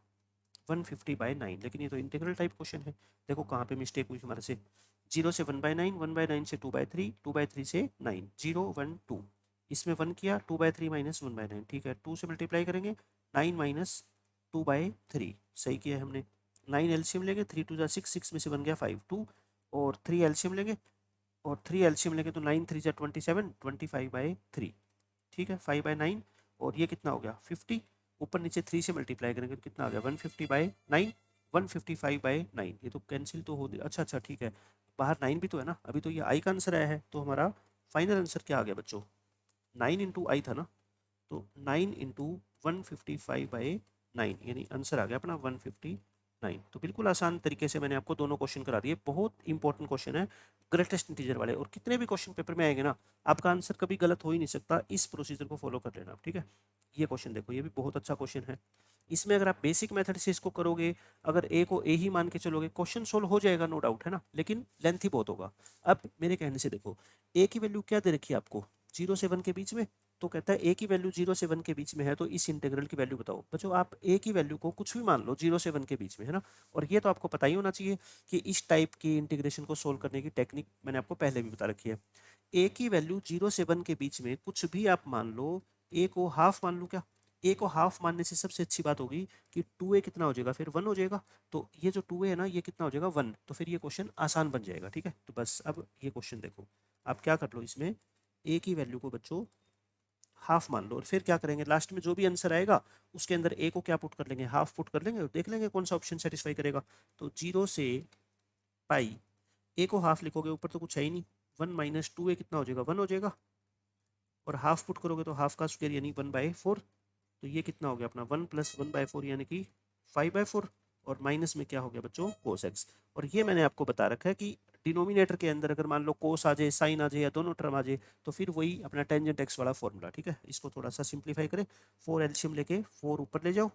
150/9। लेकिन ये तो इंटीग्रल टाइप क्वेश्चन है, देखो कहाँ पे मिस्टेक हुई हमारे से, 0 से 1/9, 1/9 से 2/3, 2/3 से 9, 0 1 2, इसमें 1 किया, 2/3 माइनस 1/9, ठीक है, 2 से मल्टीप्लाई करेंगे, 9 माइनस 2/3, सही किया हमने। 9 एलसीएम लेंगे, 3 2 6, 6 में से बन गया 5 2, और 3 एलसीएम लेंगे, और 3 एलसीएम लेंगे तो 9 3 27, 25/3, ठीक है, 5/9, और ये कितना हो गया 50, ऊपर नीचे 3 से मल्टीप्लाई करेंगे तो कितना आ गया 150/9, 155/9, ये तो कैंसिल तो हो, अच्छा अच्छा ठीक है, बाहर 9 भी तो है ना, अभी तो ये आई का आंसर आया है, तो हमारा फाइनल आंसर क्या आ गया बच्चों, 9 इंटू आई था ना, तो 9 इंटू 155/9, यानी आंसर आ गया अपना 159। तो बिल्कुल आसान तरीके से मैंने आपको दोनों क्वेश्चन करा दिए, बहुत इंपॉर्टेंट क्वेश्चन है ग्रेटेस्ट इंटीजर वाले, और कितने भी क्वेश्चन पेपर में आएंगे ना, आपका आंसर कभी गलत हो ही नहीं सकता, इस प्रोसीजर को फॉलो कर लेना आप, ठीक है। ये क्वेश्चन देखो, ये भी बहुत अच्छा क्वेश्चन है, इसमें अगर आप बेसिक मेथड से इसको करोगे, अगर ए को ए ही मान के चलोगे, क्वेश्चन सोल्व हो जाएगा नो डाउट, है ना, लेकिन लेंथी बहुत होगा। अब मेरे कहने से देखो, ए की वैल्यू क्या दे रखी है आपको, 0 से 1 के बीच में, तो कहता है ए की वैल्यू 0 से 1 के बीच में है, तो इस इंटीग्रल की वैल्यू बताओ। बच्चों आप ए की वैल्यू को कुछ भी मान लो 0 से 1 के बीच में, है ना, और ये तो आपको पता ही होना चाहिए कि इस टाइप की इंटीग्रेशन को सोल्व करने की टेक्निक मैंने आपको पहले भी बता रखी है। ए की वैल्यू 0 से 1 के बीच में कुछ भी आप मान लो, ए को हाफ मान लो, क्या ए को हाफ मानने से सबसे अच्छी बात होगी कि 2a कितना हो जाएगा, फिर 1 हो जाएगा, तो ये जो 2a है ना, ये कितना हो जाएगा 1, तो फिर ये क्वेश्चन आसान बन जाएगा, ठीक है। तो बस अब ये क्वेश्चन देखो, आप क्या कर लो, इसमें ए की वैल्यू को बच्चों हाफ मान लो, और फिर क्या करेंगे, लास्ट में जो भी आंसर आएगा उसके अंदर ए को क्या पुट कर लेंगे, हाफ पुट कर लेंगे, और देख लेंगे कौन सा ऑप्शन सेटिस्फाई करेगा। तो 0 से पाई, ए को हाफ लिखोगे, ऊपर तो कुछ है ही नहीं, 1 माइनस 2a कितना हो जाएगा 1 हो जाएगा, और हाफ पुट करोगे तो हाफ का स्क्वायर यानी 1/4, तो ये कितना हो गया अपना 1 प्लस 1/4 यानी कि 5/4, और माइनस में क्या हो गया बच्चों कोस एक्स। और ये मैंने आपको बता रखा है कि डिनोमिनेटर के अंदर अगर मान लो कोस आ जाए, साइन आ जाए, या दोनों टर्म आ जाए, तो फिर वही अपना टेंजेंट एक्स वाला फॉर्मूला, ठीक है। इसको थोड़ा सा सिंप्लीफाई करें, 4 एलसीएम लेके 4 ऊपर ले जाओ,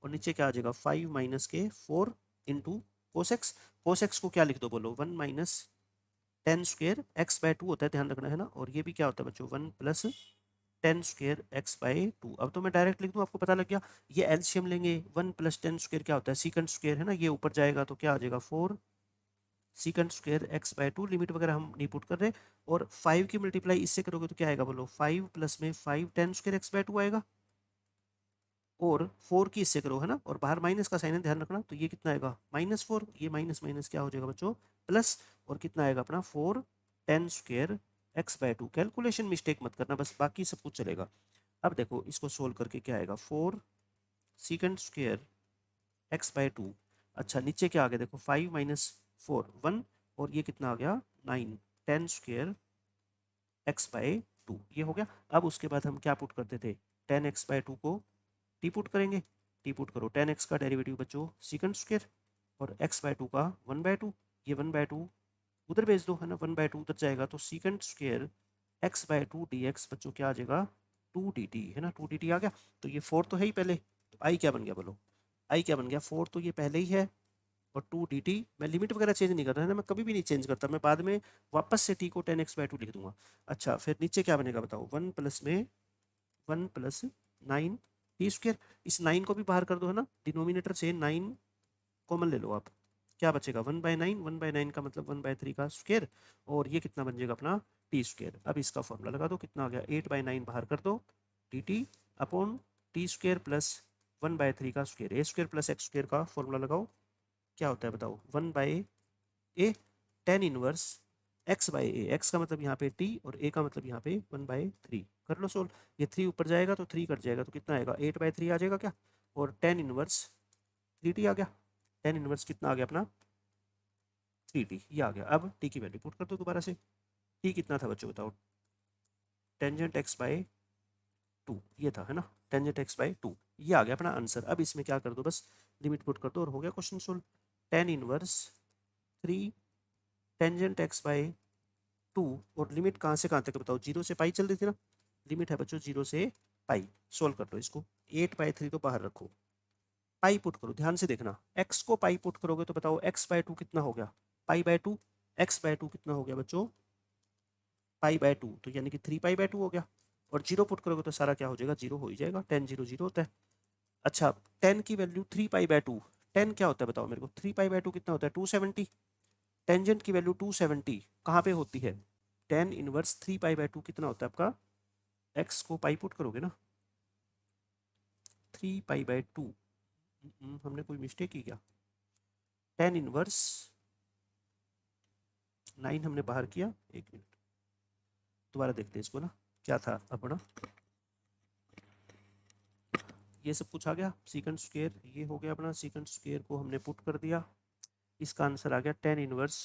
और नीचे क्या आ जाएगा 5 माइनस के 4 into cos x, cos x को क्या लिख दो बोलो 1 माइनस टेन स्क्वेयर x/2 होता है, ध्यान रखना है ना, और ये भी क्या होता है बच्चों 1 प्लस टेन स्क्वेयर x/2। अब तो मैं डायरेक्ट लिख दूं, आपको पता लग गया, ये एलसीएम लेंगे, 1 प्लस टेन स्क्वेयर क्या होता है सीकंड स्क्वेयर, है ना, ये ऊपर जाएगा तो क्या आ जाएगा 4 सीकंड स्क्वेयर x/2, लिमिट वगैरह हम नहीं पुट कर रहे, और 5 की मल्टीप्लाई इससे करोगे तो क्या आएगा बोलो 5 प्लस में 5 टेन स्क्वेयर x/2 आएगा, और 4 की इससे करो, है ना, और बाहर माइनस का साइन है ध्यान रखना, तो ये कितना आएगा -4, ये माइनस माइनस क्या हो जाएगा बच्चों प्लस, और कितना आएगा अपना 4 ten square x/2, calculation mistake मत करना, बस बाकी सब कुछ चलेगा। अब देखो इसको सोल्व करके क्या आएगा 4 सीकंड स्क्वेयर x/2, अच्छा नीचे क्या आ गया देखो 5 माइनस 4 1, और ये कितना आ गया 9 टेन स्क्वेयर x/2, ये हो गया। अब उसके बाद हम क्या पुट करते थे, 10x/2 को टी पुट करेंगे, टी पुट करो 10x का डेरिवेटिव बच्चों सीकंड स्क्वेयर, और x/2 का 1/2, ये 1/2 उधर भेज दो, है ना, 1/2 उधर जाएगा, तो सीकंड स्क्वेयर x/2 dx बच्चों क्या आ जाएगा 2dt, है ना, 2dt आ गया। तो ये 4 तो है ही पहले, तो आई क्या बन गया बोलो, आई क्या बन गया 4, तो ये पहले ही है, और 2dt, मैं लिमिट वगैरह चेंज नहीं कर रहा है ना, मैं कभी भी नहीं चेंज करता, मैं बाद में वापस से t को 10x/2 लिख दूंगा। अच्छा फिर नीचे क्या बनेगा बताओ, 1 प्लस में 1 प्लस 9 टी स्क्वेयर, इस 9 को भी बाहर कर दो, है ना, डिनोमिनेटर से 9 कॉमन ले लो आप, क्या बचेगा 1/9, 1/9 का मतलब 1/3 का स्क्वायर, और ये कितना बन जाएगा अपना टी स्क्वायर। अब इसका फॉर्मूला लगा दो, कितना आ गया 8/9 बाहर कर दो, D T upon T square plus 1/3 का स्क्वायर, ए स्क्वायर प्लस एक्स स्क्वायर का फॉर्मूला लगाओ, क्या होता है बताओ 1/a, tan inverse x/a, x का मतलब यहाँ पे t, और a का मतलब यहाँ पे 1/3, कर लो सोल्व, ये 3 ऊपर जाएगा तो 3 कट जाएगा, तो कितना आएगा 8/3 आ जाएगा क्या, और टेन इनवर्स 3t आ गया, टेन इनवर्स कितना आ गया अपना 3t, ये आ गया। अब t की वैल्यू पुट कर दो दोबारा से, t कितना था बच्चों बताओ, टेंजेंट x/2 ये था, है ना, टेंजेंट x/2, ये आ गया अपना आंसर। अब इसमें क्या कर दो, बस लिमिट पुट कर दो और हो गया question solve. Tan inverse 3 tangent x/2, और लिमिट कहाँ से कहाँ तक बताओ, 0 से पाई चल रही थी ना, लिमिट है बच्चों 0 से पाई, सोल्व कर दो इसको, 8/3 तो बाहर रखो, पाई पुट करो, ध्यान से देखना, x को पाई पुट करोगे तो बताओ x/2 कितना हो गया pi by two, x by two कितना हो गया बच्चों पाई बाय टू, तो यानी कि 3 पाई बाय टू हो गया। और जीरो पुट करोगे तो सारा क्या हो जाएगा, जीरो हो ही जाएगा, 10 0 0 होता है। अच्छा 10 की वैल्यू 3 पाई बाय टू, 10 क्या होता है बताओ मेरे को, 3 पाई बाय टू कितना होता है 270, टेंजेंट की वैल्यू 270 कहाँ पे होती है, tan inverse 3 pi by two कितना होता है आपका, एक्स को पाई पुट करोगे ना 3 पाई बाय टू, हमने कोई मिस्टेक की क्या, टेन इनवर्स 9 हमने बाहर किया, एक मिनट दोबारा देखते हैं इसको ना, क्या था अपना, ये सब कुछ आ गया, सीकेंट स्क्वायर ये हो गया अपना, सीकेंट स्क्वायर को हमने पुट कर दिया, इसका आंसर आ गया टेन इनवर्स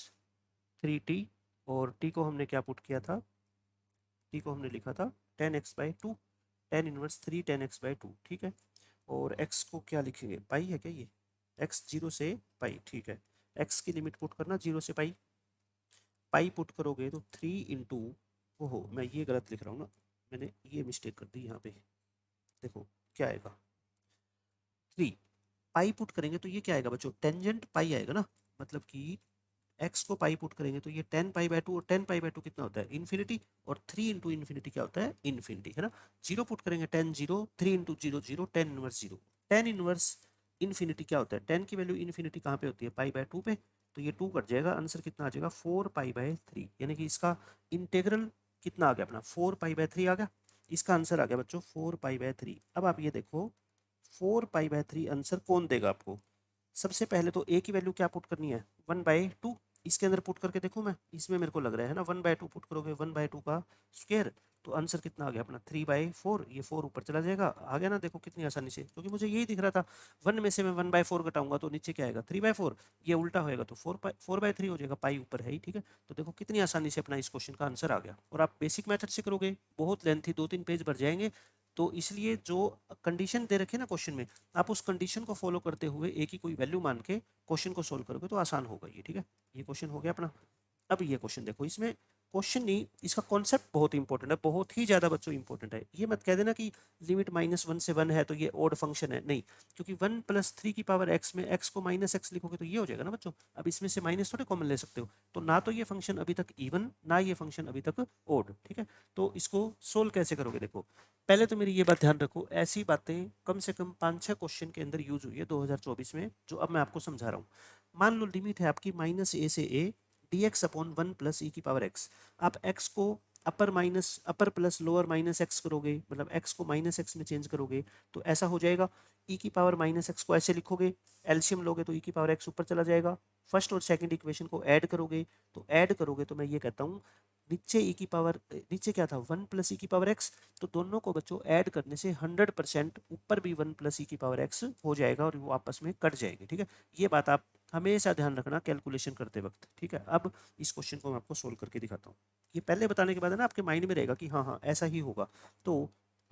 3t, और t को हमने क्या पुट किया था, t को हमने लिखा था 10x/2, टेन इनवर्स 3 10x/2, ठीक है। और x को क्या लिखेंगे, पाई है क्या ये, x 0 से पाई, ठीक है। x की लिमिट पुट करना 0 से पाई, पाई पुट करोगे तो 3 इंटू, ओहो मैं ये गलत लिख रहा हूँ ना, मैंने ये मिस्टेक कर दी यहाँ पे, देखो क्या आएगा 3, पाई पुट करेंगे तो ये क्या आएगा बच्चों, टेंजेंट पाई आएगा ना, मतलब कि x को पाई पुट करेंगे तो ये 10 पाई बाय टू, और 10 पाई बाय टू कितना होता है इन्फिनिटी, और 3 इंटू इन्फिनिटी क्या होता है इन्फिनिटी, है ना। जीरो पुट करेंगे 10 0, 3 into zero zero, 10 inverse zero, 10 inverse infinity क्या होता है, 10 की वैल्यू इन्फिनिटी कहाँ पे होती है पाई बाय टू पे, तो ये 2 कट जाएगा, आंसर कितना आ जाएगा 4 पाई बाय 3, यानी कि इसका इंटेग्रल कितना आ गया अपना 4 पाई बाय 3 आ गया, इसका आंसर आ गया बच्चों 4 पाई बाय 3। अब आप ये देखो 4 पाई बाय 3 आंसर कौन देगा आपको, सबसे पहले तो ए की वैल्यू क्या पुट करनी है 1/2, इसके अंदर पुट करके देखूं मैं, इसमें मेरे को लग रहा है ना 1/2 पुट करोगे 1/2 का स्क्वायर, तो आंसर कितना आ गया अपना 3/4, ये 4 ऊपर चला जाएगा, आ गया ना देखो कितनी आसानी से, क्योंकि मुझे यही दिख रहा था 1 में से मैं 1/4 घटाऊंगा तो नीचे क्या आएगा 3/4, ये उल्टा होएगा तो 4/3 हो जाएगा, पाई ऊपर है ही, ठीक है। तो देखो कितनी आसानी से अपना इस क्वेश्चन का आंसर आ गया, और आप बेसिक मेथड से करोगे बहुत लेंथी 2-3 पेज भर जाएंगे, तो इसलिए जो कंडीशन दे रखे ना क्वेश्चन में, आप उस कंडीशन को फॉलो करते हुए एक ही कोई वैल्यू मान के क्वेश्चन को सोल्व करोगे तो आसान होगा ये, ठीक है। ये क्वेश्चन हो गया अपना। अब ये क्वेश्चन देखो, इसमें क्वेश्चन नहीं, इसका कॉन्सेप्ट बहुत इंपॉर्टेंट है, बहुत ही ज़्यादा बच्चों इंपॉर्टेंट है। ये मत कह देना कि लिमिट -1 से 1 है तो ये ओड फंक्शन है, नहीं, क्योंकि 1 + 3 की पावर x में x को -x लिखोगे तो ये हो जाएगा ना बच्चों, अब इसमें से माइनस थोड़े कॉमन ले सकते हो, तो ना तो ये फंक्शन अभी तक इवन, ना ये फंक्शन अभी तक ओड, ठीक है। तो इसको सोल्व कैसे करोगे, देखो पहले तो मेरी ये बात ध्यान रखो, ऐसी बातें कम से कम 5-6 क्वेश्चन के अंदर यूज हुई है 2024 में, जो अब मैं आपको समझा रहा हूँ। मान लो लिमिट है आपकी -a से a dx/1 + e की पावर x, आप x को अपर प्लस लोअर -x करोगे, मतलब x को -x में चेंज करोगे तो ऐसा हो जाएगा, e की पावर -x को ऐसे लिखोगे, एलसीएम लोगे तो e की पावर x ऊपर चला जाएगा, फर्स्ट और सेकंड इक्वेशन को ऐड करोगे तो मैं ये कहता हूँ नीचे e की पावर, नीचे क्या था 1 + e की पावर x, तो दोनों को बच्चों ऐड करने से 100% ऊपर भी 1 + e की पावर x हो जाएगा और वो आपस में कट जाएंगे, ठीक है। ये बात आप हमेशा ध्यान रखना कैलकुलेशन करते वक्त, ठीक है। अब इस क्वेश्चन को मैं आपको सोल्व करके दिखाता हूँ, ये पहले बताने के बाद है ना आपके माइंड में रहेगा कि हाँ हाँ ऐसा ही होगा। तो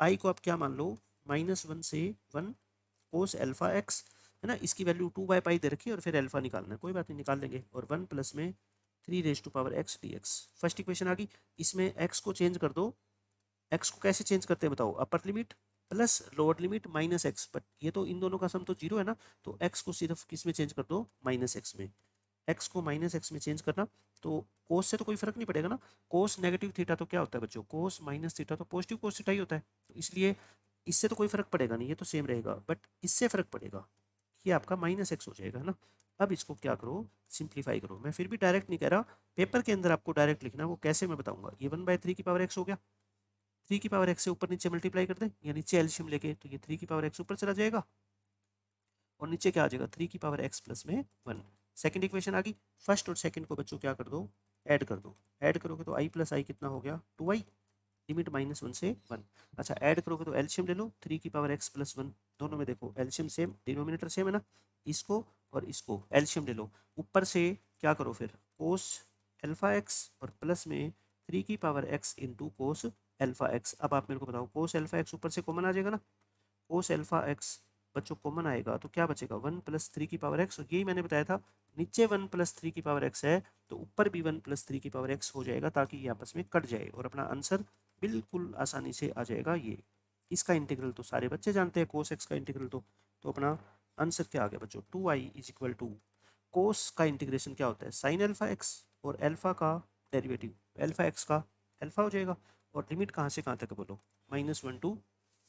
आई को आप क्या मान लो -1 से 1 कोस अल्फा एक्स, है ना, इसकी वैल्यू 2/पाई दे रखी है और फिर अल्फा निकालना है, कोई बात नहीं निकाल लेंगे, और 1 प्लस में 3 × x dx, फर्स्ट इक्वेशन आ गई, इसमें x को चेंज कर दो, x को कैसे चेंज करते हैं बताओ, upper limit plus lower limit -x, but ये तो इन दोनों का सम तो 0 है ना, तो x को सिर्फ किस में चेंज कर दो -x में, x को -x में चेंज करना, तो कोस से तो कोई फर्क नहीं पड़ेगा ना, कोस नेगेटिव थीटा तो क्या होता है बच्चों, कोस माइनस थीटा तो पॉजिटिव कोस थीटा ही होता है, तो इसलिए इससे तो कोई फर्क पड़ेगा नहीं, ये तो सेम रहेगा, बट इससे फर्क पड़ेगा, ये आपका -x हो जाएगा, है ना। अब इसको क्या करो सिंप्लीफाई करो, मैं फिर भी डायरेक्ट नहीं कह रहा, पेपर के अंदर आपको डायरेक्ट लिखना, वो कैसे मैं बताऊंगा, ये 1/3 की पावर x हो गया, 3 की पावर x से ऊपर नीचे मल्टीप्लाई कर दें, या नीचे एलसीएम लेके, तो ये 3 की पावर x ऊपर चला जाएगा और नीचे क्या आ जाएगा 3 की पावर x प्लस में 1, सेकंड इक्वेशन आ गई, फर्स्ट और सेकंड को बच्चों क्या कर दो ऐड कर दो, ऐड करोगे तो i प्लस आई कितना हो गया 2i, लिमिट -1 से 1, अच्छा ऐड करोगे तो एलसीएम ले लो 3 की पावर x प्लस 1, दोनों में देखो एलसीएम सेम, डिनोमिनेटर सेम है ना, इसको और इसको एलसीएम ले लो, ऊपर से क्या करो फिर कोस अल्फा एक्स और प्लस में 3 की power x into cos alpha x. अब आप मेरे को बताओ कोस अल्फा एक्स ऊपर से कॉमन आ जाएगा ना, कोस अल्फा एक्स बच्चों कॉमन आएगा तो क्या बचेगा 1 + 3 की पावर x, और यही मैंने बताया था नीचे 1 + 3 की पावर x है तो ऊपर भी 1 + 3 की पावर x हो जाएगा, ताकि ये आपस में कट जाए और अपना आंसर बिल्कुल आसानी से आ जाएगा। ये इसका इंटीग्रल तो सारे बच्चे जानते हैं कोस x का इंटीग्रल, तो अपना आंसर क्या आ गया बच्चों 2i = कोस का इंटीग्रेशन क्या होता है, साइन अल्फा एक्स, और अल्फा का डेरिवेटिव अल्फा एक्स का अल्फा हो जाएगा। और लिमिट कहाँ से कहाँ तक है बोलो, -1 to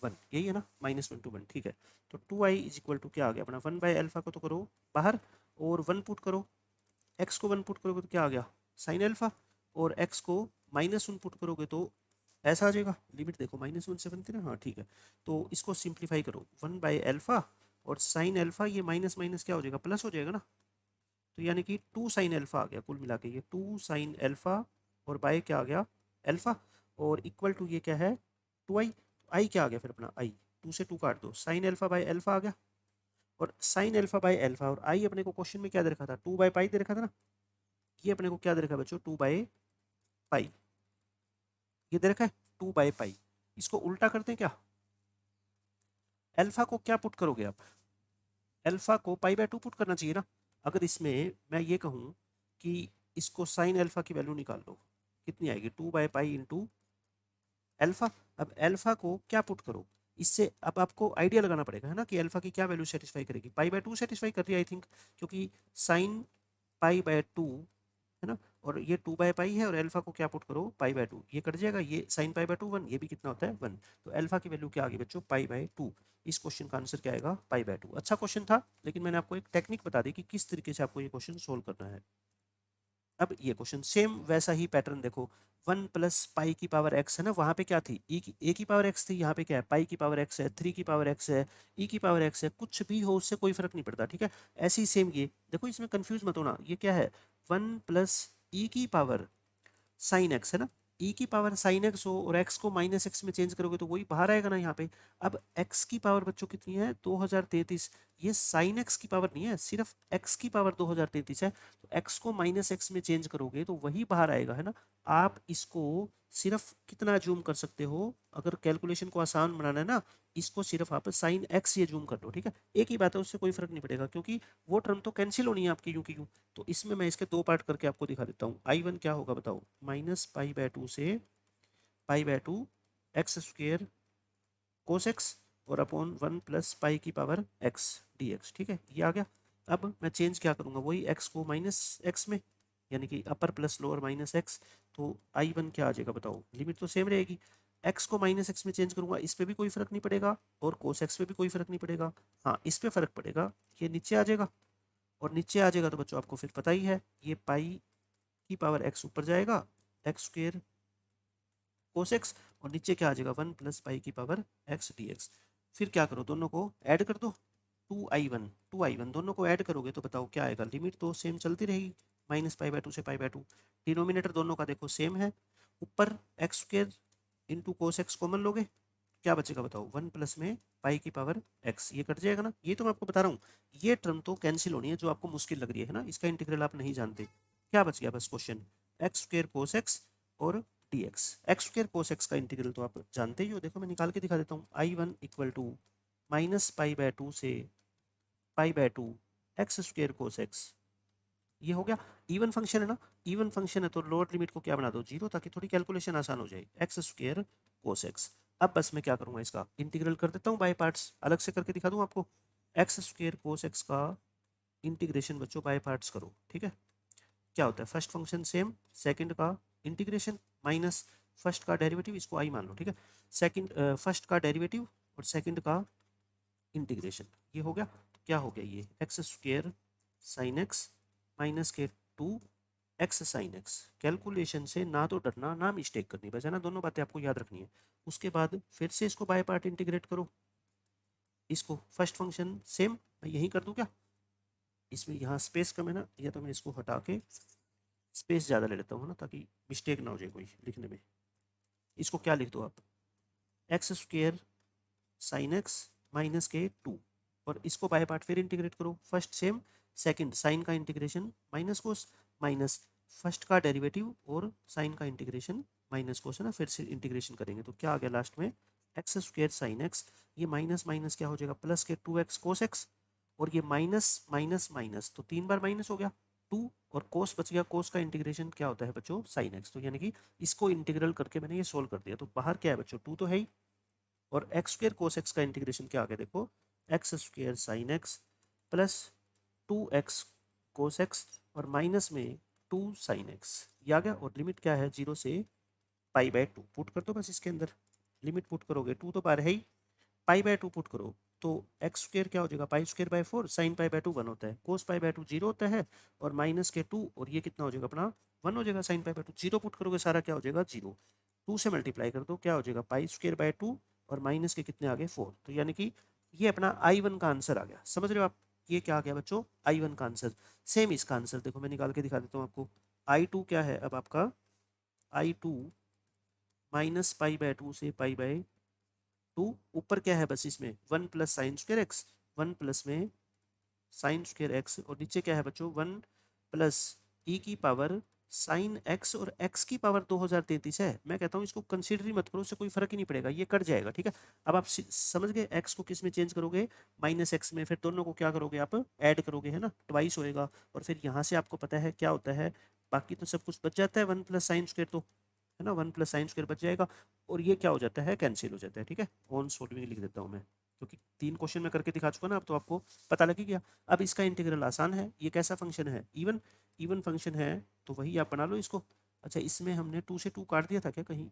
1, यही है ना, -1 to 1, ठीक है। तो 2i इज इक्वल टू क्या आ गया अपना, 1/अल्फा को तो करो बाहर, और 1 पुट करो, एक्स को 1 पुट करोगे तो क्या आ गया, साइन अल्फा, और एक्स को -1 पुट करोगे तो ऐसा आ जाएगा। लिमिट देखो -1 से बनती है ना, हाँ ठीक है। तो इसको सिंप्लीफाई करो, 1/अल्फा और साइन अल्फा, ये माइनस माइनस क्या हो जाएगा, प्लस हो जाएगा ना। तो यानी कि 2 साइन अल्फा आ गया कुल मिला के, ये 2 साइन अल्फा और बाय क्या आ गया, अल्फा, और इक्वल टू ये क्या है, 2i। आई क्या आ गया फिर अपना, आई 2 से 2 काट दो, साइन अल्फा बाय अल्फा आ गया। और साइन अल्फा बाय अल्फा, और आई अपने को क्वेश्चन में क्या दे रखा था, 2/पाई दे रखा था ना। ये अपने को क्या दे रखा है बच्चों, 2/पाई, ये दे रखा है 2/पाई। इसको उल्टा करते हैं क्या, अल्फा को क्या पुट करोगे आप, अल्फा को पाई/2 पुट करना चाहिए ना। अगर इसमें मैं ये कहूँ कि इसको साइन अल्फा की वैल्यू निकाल लो, कितनी आएगी, 2/पाई इंटू अल्फा। अब अल्फा को क्या पुट करो, इससे अब आपको आइडिया लगाना पड़ेगा है ना, कि अल्फा की क्या वैल्यू सेटिस्फाई करेगी, पाई/2 सेटिस्फाई कर रही है आई थिंक, क्योंकि साइन पाई/2 है ना, और ये 2/पाई है, और अल्फा को क्या पुट करो, पाई/2, ये कट जाएगा, ये साइन पाई/2 1, ये भी कितना होता है 1। तो अल्फा की वैल्यू क्या आ गई बच्चों, पाई/2। इस क्वेश्चन का आंसर क्या आएगा, पाई/2। अच्छा क्वेश्चन था, लेकिन मैंने आपको एक टेक्निक बता दी कि किस तरीके से आपको ये क्वेश्चन सोल्व करना है। अब ये क्वेश्चन सेम वैसा ही पैटर्न देखो, 1 प्लस पाई की पावर एक्स है ना, वहां पे क्या थी, ए की पावर एक्स थी, यहाँ पे क्या है, पाई की पावर एक्स है, 3 की पावर एक्स है, ई की पावर एक्स है, कुछ भी हो उससे कोई फर्क नहीं पड़ता, ठीक है। ऐसे ही सेम ये देखो, इसमें कंफ्यूज मत होना, ये क्या है, 1 प्लस ई की पावर साइन एक्स है ना, ई की पावर साइन एक्स हो और एक्स को माइनस एक्स में चेंज करोगे तो वही बाहर आएगा ना यहाँ पे। अब एक्स की पावर बच्चों कितनी है, 2033, ये साइन एक्स की पावर नहीं है, सिर्फ एक्स की पावर 2033 है। तो एक्स को माइनस एक्स में चेंज करोगे तो वही बाहर आएगा है ना। आप इसको सिर्फ कितना जूम कर सकते हो, अगर कैलकुलेशन को आसान बनाना है ना, इसको सिर्फ आप साइन एक्स ये जूम कर लो, ठीक है। एक ही बात है, उससे कोई फर्क नहीं पड़ेगा, क्योंकि वो टर्म तो कैंसिल होनी है आपकी यूं की यूं। तो इसमें मैं इसके 2 पार्ट करके आपको दिखा देता हूँ। I1 क्या होगा बताओ, -पाई/2 से पाई/2 एक्स स्क्वेयर कोस एक्स, और अपॉन 1 प्लस पाई की पावर एक्स dx, ठीक है, ये आ गया। अब मैं चेंज क्या करूँगा, वही एक्स को माइनस एक्स में, यानी कि अपर प्लस लोअर माइनस एक्स। तो I1 क्या आ जाएगा बताओ, लिमिट तो सेम रहेगी, एक्स को माइनस एक्स में चेंज करूंगा, इस पर भी कोई फर्क नहीं पड़ेगा, और कोस एक्स पे भी कोई फर्क नहीं पड़ेगा। हाँ, इस पे फर्क पड़ेगा, ये नीचे आ जाएगा, और नीचे आ जाएगा तो बच्चों आपको फिर पता ही है, ये पाई की पावर एक्स ऊपर जाएगा, एक्स स्क्वेयर कोस एक्स, और नीचे क्या आ जाएगा, 1 प्लस पाई की पावर एक्स dx। फिर क्या करो, दोनों को ऐड कर दो, 2i1 दोनों को ऐड करोगे तो बताओ क्या आएगा, लिमिट तो सेम चलती रहेगी, -पाई/2 से पाई/2। डिनोमिनेटर दोनों का देखो सेम है, ऊपर x square into cos x common लोगे, क्या बचेगा बताओ, 1 प्लस में पाई की पावर एक्स, ये कट जाएगा ना। ये तो मैं आपको बता रहा हूँ, ये टर्म तो कैंसिल होनी है जो आपको मुश्किल लग रही है ना, इसका इंटीग्रल आप नहीं जानते। क्या बच गया बस question, x square cos x और dx। X square cos x का इंटीग्रल तो आप जानते ही हो, देखो मैं निकाल के दिखा देता हूँ, I1 इक्वल टू -पाई/2 से पाई/2 एक्स स्क्वेयर कोस एक्स, ये हो गया। इवन फंक्शन है ना, इवन फंक्शन है तो लोअर लिमिट को क्या बना दो, 0, ताकि थोड़ी कैलकुलेशन आसान हो जाए, एक्स स्क्वेयर कोस एक्स। अब बस मैं क्या करूँगा, इसका इंटीग्रल कर देता हूँ बाय पार्ट्स, अलग से करके दिखा दूँ आपको। एक्स स्क्वेयर कोस एक्स का इंटीग्रेशन बच्चों बाय पार्ट्स करो, ठीक है। क्या होता है, फर्स्ट फंक्शन सेम, सेकंड का इंटीग्रेशन माइनस फर्स्ट का डेरिवेटिव, इसको आई मान लो, ठीक है। सेकंड फर्स्ट का डेरिवेटिव और सेकंड का इंटीग्रेशन, ये हो गया। तो क्या हो गया, ये x square sine x minus के 2 एक्स साइन एक्स। कैलकुलेशन से ना तो डरना ना मिस्टेक करनी, बस है ना, दोनों बातें आपको याद रखनी है। उसके बाद फिर से इसको बाय पार्ट इंटीग्रेट करो, इसको फर्स्ट फंक्शन सेम, मैं यही कर दूं क्या, इसमें यहाँ स्पेस कम है ना, या तो मैं इसको हटा के स्पेस ज़्यादा ले लेता हूँ ना, ताकि मिस्टेक ना हो जाए कोई लिखने में। इसको क्या लिख दो आप, x square sine x minus के 2, और इसको बाय पार्ट फिर इंटीग्रेट करो, फर्स्ट सेम, सेकंड साइन का integration minus cos, minus first का डेरिवेटिव और साइन का इंटीग्रेशन माइनस कोस, है ना, फिर से इंटीग्रेशन करेंगे तो क्या आ गया लास्ट में, एक्स स्क्वेयर साइन एक्स, ये माइनस माइनस क्या हो जाएगा, प्लस के 2x कोस एक्स, और ये माइनस माइनस माइनस तो 3 बार माइनस हो गया 2, और कोस बच गया, कोस का इंटीग्रेशन क्या होता है बच्चों, साइन एक्स। तो यानी कि इसको इंटीग्रल करके मैंने ये सोल्व कर दिया, तो बाहर क्या है बच्चों, 2 तो है ही, और एक्स स्क्वेयर कोस एक्स का इंटीग्रेशन क्या आ गया देखो, x square sine x plus 2x cos x और माइनस में 2 साइन एक्स, ये आ गया। और लिमिट क्या है 0 से π/2 पुट कर दो बस इसके अंदर। लिमिट पुट करोगे 2 तो बाहर है ही, π/2 पुट करो तो एक्स स्क्र क्या हो जाएगा π²/4 साइन π/2 1 होता है, कोस π/2 0 होता है और माइनस के 2 और ये कितना हो जाएगा अपना 1 हो जाएगा। साइन π/2 0 पुट करोगे सारा क्या हो जाएगा 0, 2 से मल्टीप्लाई कर दो क्या हो जाएगा π²/2 और माइनस के कितने आ गए 4। तो यानी कि ये अपना I1 का आंसर आ गया। समझ रहे हो आप, ये क्या आ गया बच्चों I1 का आंसर। सेम इसका आंसर देखो मैं निकाल के दिखा देता हूँ आपको। I2 क्या है अब आपका, I2 -π/2 से π/2, ऊपर क्या है बस इसमें 1 plus sine square x, 1 plus में साइन स्क्वायर एक्स और नीचे क्या है बच्चों 1 प्लस ई की पावर साइन एक्स और एक्स की पावर 2033 है। मैं कहता हूँ इसको कंसीडर ही मत करो, उससे कोई फर्क ही नहीं पड़ेगा, ये कट जाएगा। ठीक है, अब आप समझ गए एक्स को किस में चेंज करोगे माइनस एक्स में, फिर दोनों को क्या करोगे आप ऐड करोगे, है ना, ट्वाइस होएगा। और फिर यहाँ से आपको पता है क्या होता है, बाकी तो सब कुछ बच जाता है 1 प्लस साइन स्क्वायर, तो है ना 1 प्लस साइन स्क्वायर बच जाएगा और ये क्या हो जाता है कैंसिल हो जाता है। ठीक है, ऑन सोल्विंग लिख देता हूँ मैं, क्योंकि 3 क्वेश्चन में करके दिखा चुका ना, अब तो आपको पता लग ही गया। अब इसका इंटीग्रल आसान है, ये कैसा फंक्शन है इवन, इवन फंक्शन है तो वही आप बना लो इसको। अच्छा इसमें हमने 2 से 2 काट दिया था क्या कहीं,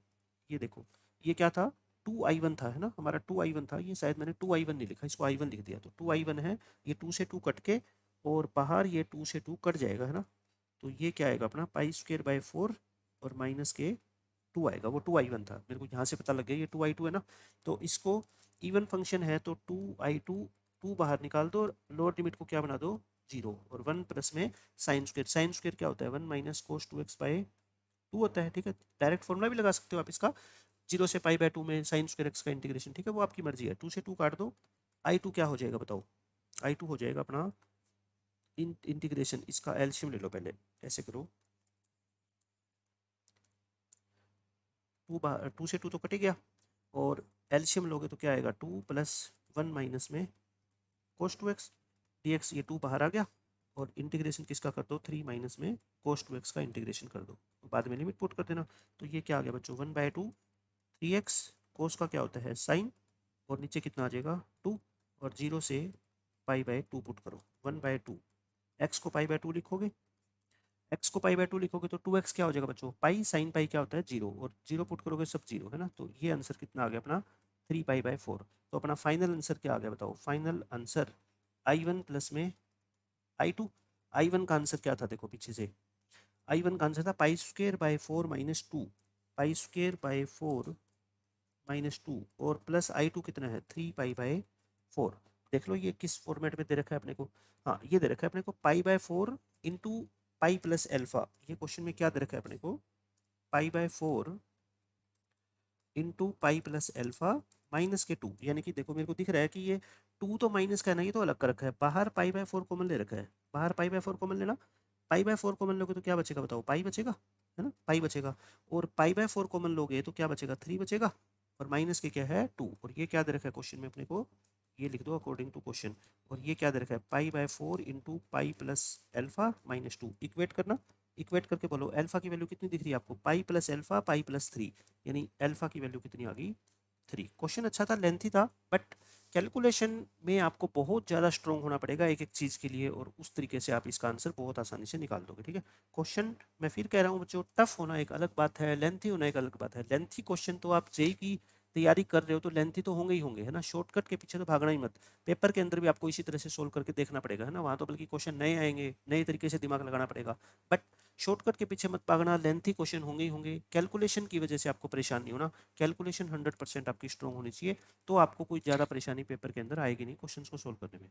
ये देखो ये क्या था 2i1 था, है ना हमारा 2i1 था, ये शायद मैंने 2i1 नहीं लिखा, इसको i1 लिख दिया, तो 2i1 है, ये 2 से 2 कट के और बाहर ये 2 से 2 कट जाएगा, है ना। तो ये क्या आएगा अपना π²/4 और माइनस के 2 आएगा, वो 2i1 था, मेरे को यहाँ से पता लग गया ये 2i2 है ना। तो इसको इवन फंक्शन है तो 2i2, 2 बाहर निकाल दो और लोअर लिमिट को क्या बना दो 0 और 1 प्लस में साइन स्क्वायर, साइन स्क्वायर क्या होता है 1 माइनस कोस 2x/2 होता है। ठीक है, डायरेक्ट फॉर्मूला भी लगा सकते हो आप इसका, 0 से π/2 में साइन स्क्वायर एक्स का इंटीग्रेशन। ठीक है, वो आपकी मर्जी है। 2 से 2 काट दो, i2 क्या हो जाएगा बताओ, i2 हो जाएगा अपना इंटीग्रेशन, इसका एलसीएम ले लो पहले, ऐसे करो 2 से 2 तो कट गया और एलसीएम लोगे तो क्या आएगा 2 प्लस 1 माइनस में कोस 2x dx, ये 2 बाहर आ गया और इंटीग्रेशन किसका कर दो 3 माइनस में कोस 2x का इंटीग्रेशन कर दो, बाद में लिमिट पुट कर देना। तो ये क्या आ गया बच्चों 1/2 3x, कोस का क्या होता है साइन और नीचे कितना आ जाएगा 2 और 0 से π/2 पुट करो 1/2, x को π/2 लिखोगे, x को π/2 लिखोगे तो 2x क्या हो जाएगा बच्चों पाई, साइन पाई क्या होता है 0 और 0 पुट करोगे सब 0, है ना। तो ये आंसर कितना आ गया अपना 3π/4। तो अपना फाइनल आंसर क्या आ गया बताओ, फाइनल आंसर I1 प्लस में I2। I1 का आंसर क्या था देखो पीछे से, I1 का आंसर था π²/4 माइनस 2, π²/4 माइनस 2 और प्लस I2 कितना है 3π/4। देख लो ये किस फॉर्मेट में दे रखा है अपने को, हाँ ये दे रखा है अपने को π/4 इंटू पाई प्लस एल्फा, ये क्वेश्चन में क्या दे रखा है अपने को π/4 into pi plus alpha minus के 2, यानी कि देखो मेरे को दिख रहा है कि ये 2 तो माइनस का है ना, ये तो अलग कर रखा है, बाहर π/4 कॉमन ले रखा है, बाहर π/4 कॉमन लेना, π/4 कॉमन लोगे तो क्या बचेगा बताओ पाई बचेगा, है ना पाई बचेगा, और π/4 कॉमन लोगे तो क्या बचेगा 3 बचेगा और माइनस के क्या है 2, और ये क्या दे रखा है क्वेश्चन में अपने को, ये लिख दो अकॉर्डिंग टू क्वेश्चन, और ये क्या दे रखा है π/4 into pi plus alpha minus 2, equate करना, इक्वेट करके बोलो एल्फा की वैल्यू कितनी दिख रही है आपको पाई प्लस एल्फा पाई प्लस 3, यानी एल्फा की वैल्यू कितनी आ गई 3। क्वेश्चन अच्छा था, लेंथी था, बट कैलकुलेशन में आपको बहुत ज़्यादा स्ट्रॉन्ग होना पड़ेगा एक एक चीज़ के लिए, और उस तरीके से आप इसका आंसर बहुत आसानी से निकाल दोगे। ठीक है, क्वेश्चन मैं फिर कह रहा हूँ बच्चों, टफ होना एक अलग बात है, लेंथी होना एक अलग बात है। लेंथी क्वेश्चन तो आप जेई की तैयारी कर रहे हो तो लेंथी तो होंगे ही होंगे, है ना, शॉर्टकट के पीछे तो भागना ही मत, पेपर के अंदर भी आपको इसी तरह से सोल्व करके देखना पड़ेगा, है ना, वहाँ तो बल्कि क्वेश्चन नए आएंगे, नए तरीके से दिमाग लगाना पड़ेगा, बट शॉर्टकट के पीछे मत भागना, लेंथी क्वेश्चन होंगे ही होंगे। कैलकुलेशन की वजह से आपको परेशान नहीं होना, कैलकुलेशन 100% आपकी स्ट्रॉन्ग होनी चाहिए, तो आपको कोई ज़्यादा परेशानी पेपर के अंदर आएगी नहीं क्वेश्चंस को सोल्व करने में।